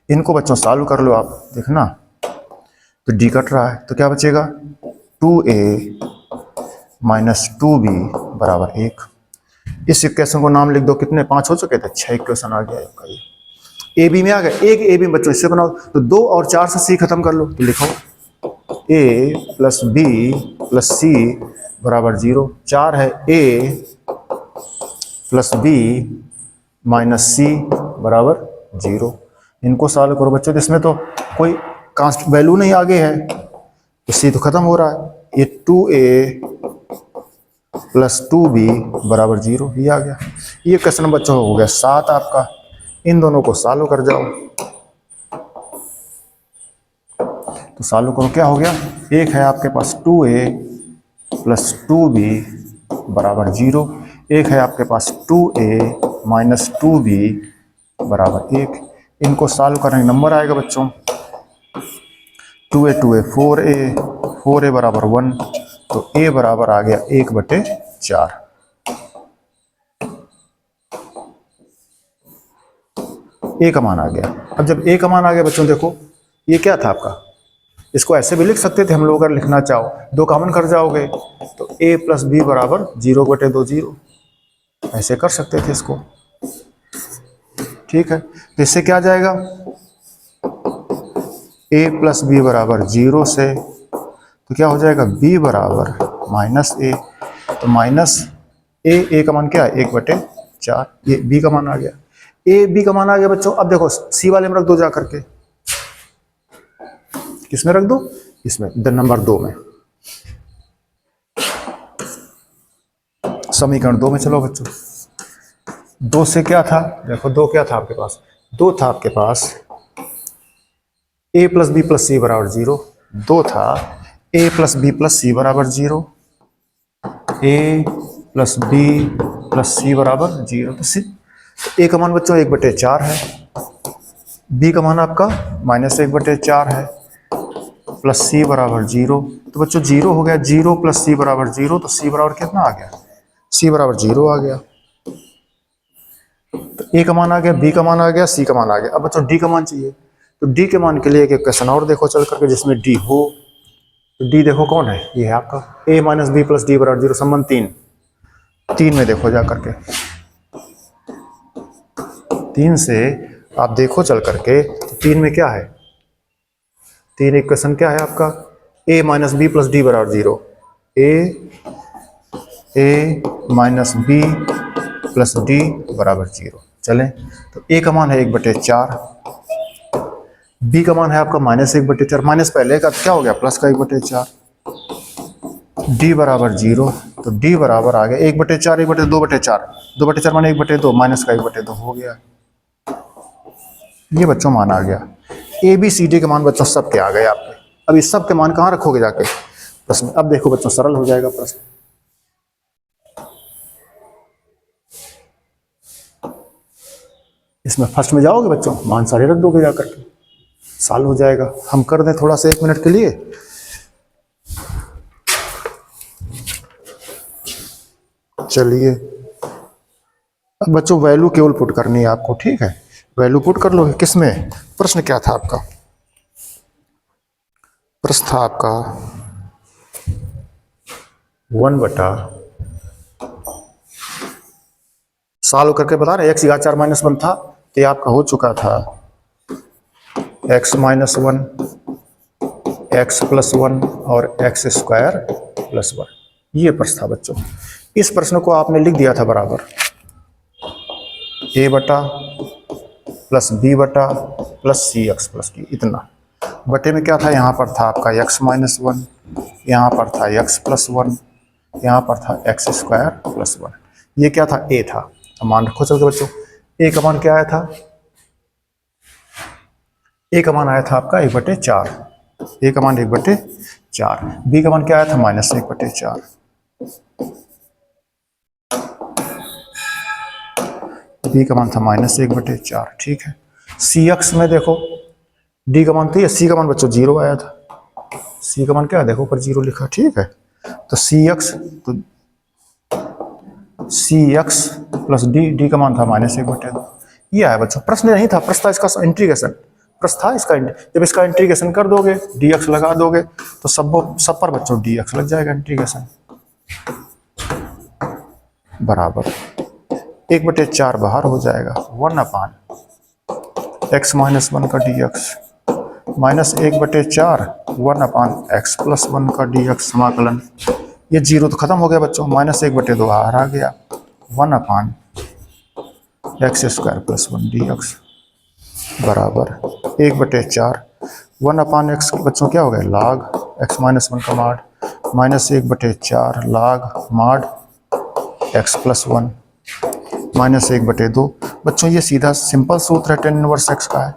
इनको बच्चों सॉल्व कर लो आप, देखना तो डी कट रहा है, तो क्या बचेगा 2a माइनस 2b बराबर 1। इस इक्वेशन को नाम लिख दो, कितने 5 हो चुके थे, 6 इक्वेशन आ गया आपका, ये ए बी में आ गया, एक ए बी में बच्चों इससे बनाओ, तो 2 और 4 से सी खत्म कर लो, तो लिखो ए प्लस बी प्लस सी बराबर 0, 4 है ए प्लस बी माइनस सी बराबर 0। इनको सॉल्व करो बच्चों, तो इसमें तो कोई कांस्ट वैल्यू नहीं आगे है, तो सी तो खत्म हो रहा है, ये 2a प्लस 2b बराबर 0, ये आ गया। ये क्वेश्चन बच्चों हो गया 7 आपका, इन दोनों को सॉल्व कर जाओ, तो सॉल्व करो क्या हो गया, एक है आपके पास 2a प्लस 2b बराबर 0, एक है आपके पास 2a माइनस 2b बराबर 1। इनको सॉल्व करने नंबर आएगा बच्चों 2a 4a बराबर 1, तो a बराबर आ गया 1/4, a का मान आ गया। अब जब a का मान आ गया बच्चों, देखो ये क्या था आपका इसको ऐसे भी लिख सकते थे हम लोग, अगर लिखना चाहो 2 कॉमन कर जाओगे तो a प्लस बी बराबर 0/2 0, ऐसे कर सकते थे इसको। ठीक है, तो इससे क्या आ जाएगा, a प्लस बी बराबर 0 से तो क्या हो जाएगा b बराबर माइनस ए। तो माइनस ए का मान क्या है 1/4, ये b का मान आ गया, a b का मान आ गया बच्चों। अब देखो c वाले में रख दो जा करके, किसमें रख दो, इसमें नंबर 2 में, समीकरण 2 में। चलो बच्चों 2 से क्या था, देखो 2 क्या था आपके पास, 2 था आपके पास a प्लस बी प्लस सी बराबर 0, 2 था a प्लस बी प्लस सी बराबर 0, a प्लस बी प्लस सी बराबर 0। तो a का मान बच्चों 1/4 है, b का मान आपका -1/4 है, प्लस सी बराबर 0। तो बच्चों 0 हो गया, 0 प्लस सी बराबर 0, तो सी बराबर कितना आ गया, सी बराबर 0 आ गया। तो ए का मान आ गया, बी का मान आ गया, सी का मान आ गया। अब बच्चों डी का मान चाहिए, तो डी के मान के लिए एक क्वेश्चन और देखो चल करके जिसमें डी हो। तो डी देखो कौन है, ये है आपका a minus B plus D बराबर 0, संबंध 3 में देखो जा करके, 3 से आप देखो चल करके, तो 3 में क्या है, 3 इक्वेशन क्या है आपका, a minus B plus D बराबर 0, a minus B plus D बराबर 0। चलें, तो a का मान है 1/4, b का मान है आपका -1/4, माइनस पहले का क्या हो गया प्लस का 1/4, d बराबर 0, तो d बराबर आ गया 1/4, 1/2/4, 2/4 माने 1/2, माइनस का 1/2 हो गया। ये बच्चों मान आ गया। ए बी सी डी के मान बच्चों सब के आ गए आपके। अब इस सब के मान कहाँ रखोगे जाके प्रश्न। अब देखो बच्चों सरल हो जाएगा प्रश्न। इसमें फर्स्ट में जाओगे बच्चों, मान सारे रख दोगे जाकर के, साल हो जाएगा। हम कर दें थोड़ा सा 1 मिनट के लिए। चलिए अब बच्चों वैल्यू केवल पुट करनी है आपको, ठीक है। वैल्यू पुट कर लोगे किसमें, प्रश्न क्या था आपका, प्रश्न था आपका 1/, सॉल्व करके बता रहे x की 4 - 1 था, तो ये आपका हो चुका था x - 1, x + 1 और x² + 1। ये प्रश्न था बच्चों। इस प्रश्न को आपने लिख दिया था बराबर a बटा प्लस b बटा प्लस cx प्लस d, इतना। बटे में क्या था, यहाँ पर था आपका x - 1, यहाँ पर था x + 1, यहाँ पर था x² + 1। ये क्या था, a था। अब मान रखो चल के बच्चों, a का मान क्या आया था, a का मान आया था आपका 1/4, a का मान 1/4, b का मान क्या आया था -1/4, b का मान था -1/4, ठीक है। cx में देखो d का मान, तो ये c का मान बच्चों 0 आया था, c का मान क्या है देखो ऊपर 0 लिखा, ठीक है। तो cx प्लस d का मान था -1/2। ये आया बच्चों। प्रश्न नहीं था, प्रश्न था इसका इंटीग्रेशन, प्रश्न था इसका। जब इसका इंटीग्रेशन कर दोगे, dx लगा दोगे, तो सब पर बच्चों dx लग जाएगा इंटीग्रेशन, बराबर 1/4 बाहर हो जाएगा, 1/x - 1 का dx -1/4 1/x + 1 का dx समाकलन। ये 0 तो खत्म हो गया बच्चों, -1/2 बाहर आ गया, 1/x² + 1 dx बराबर 1/4 1/x बच्चों क्या हो गया, log x - 1 का माड, -1/4 log माड x + 1 -1/2। बच्चों ये सीधा सिंपल सूत्र है, tan इनवर्स x का है।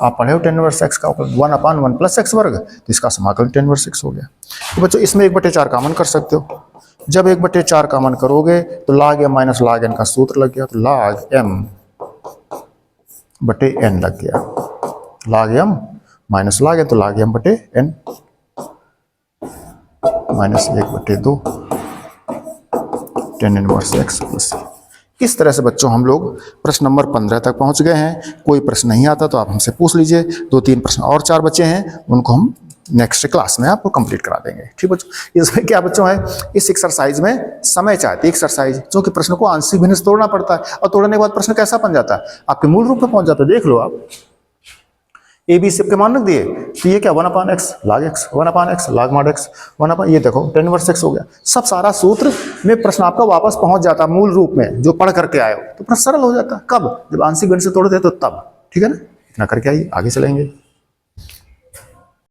आप पढ़े हो tan इनवर्स x का, 1/1 + x², तो इसका समाकलन tan इनवर्स x हो गया। तो बच्चों इसमें 1/4 कॉमन कर सकते हो। जब 1/4 कॉमन करोगे तो log m - log n का सूत्र लग गया, तो log m/n लग गया, log m - log n, तो log m/n -1/2 tan inverse x + c। इस तरह से बच्चों हम लोग प्रश्न नंबर 15 तक पहुंच गए हैं। कोई प्रश्न नहीं आता तो आप हमसे पूछ लीजिए। 2-3 प्रश्न और 4 बचे हैं, उनको हम नेक्स्ट क्लास में आपको कंप्लीट करा देंगे। ठीक बच्चों, इसमें क्या बच्चों है, इस एक्सरसाइज में समय चाहती है एक्सरसाइज, जो कि प्रश्न को आंशिक भिन्न से तोड़ना पड़ता है, और तोड़ने के बाद प्रश्न कैसा बन जाता है, आपके मूल रूप में पहुंच जाता है। देख लो आप, ए बी सी के मान रख दिए, तो ये क्या 1/x log x, 1/x log mod x, 1/, ये देखो 10/x हो गया। सब सारा सूत्र में प्रश्न आपका वापस पहुंच जाता है मूल रूप में, जो पढ़ करके आए हो, तो प्रश्न सरल हो जाता है। कब, जब आंशिक भिन्न से तोड़ते हैं तो तब। ठीक है ना, इतना करके आइए, आगे चलेंगे।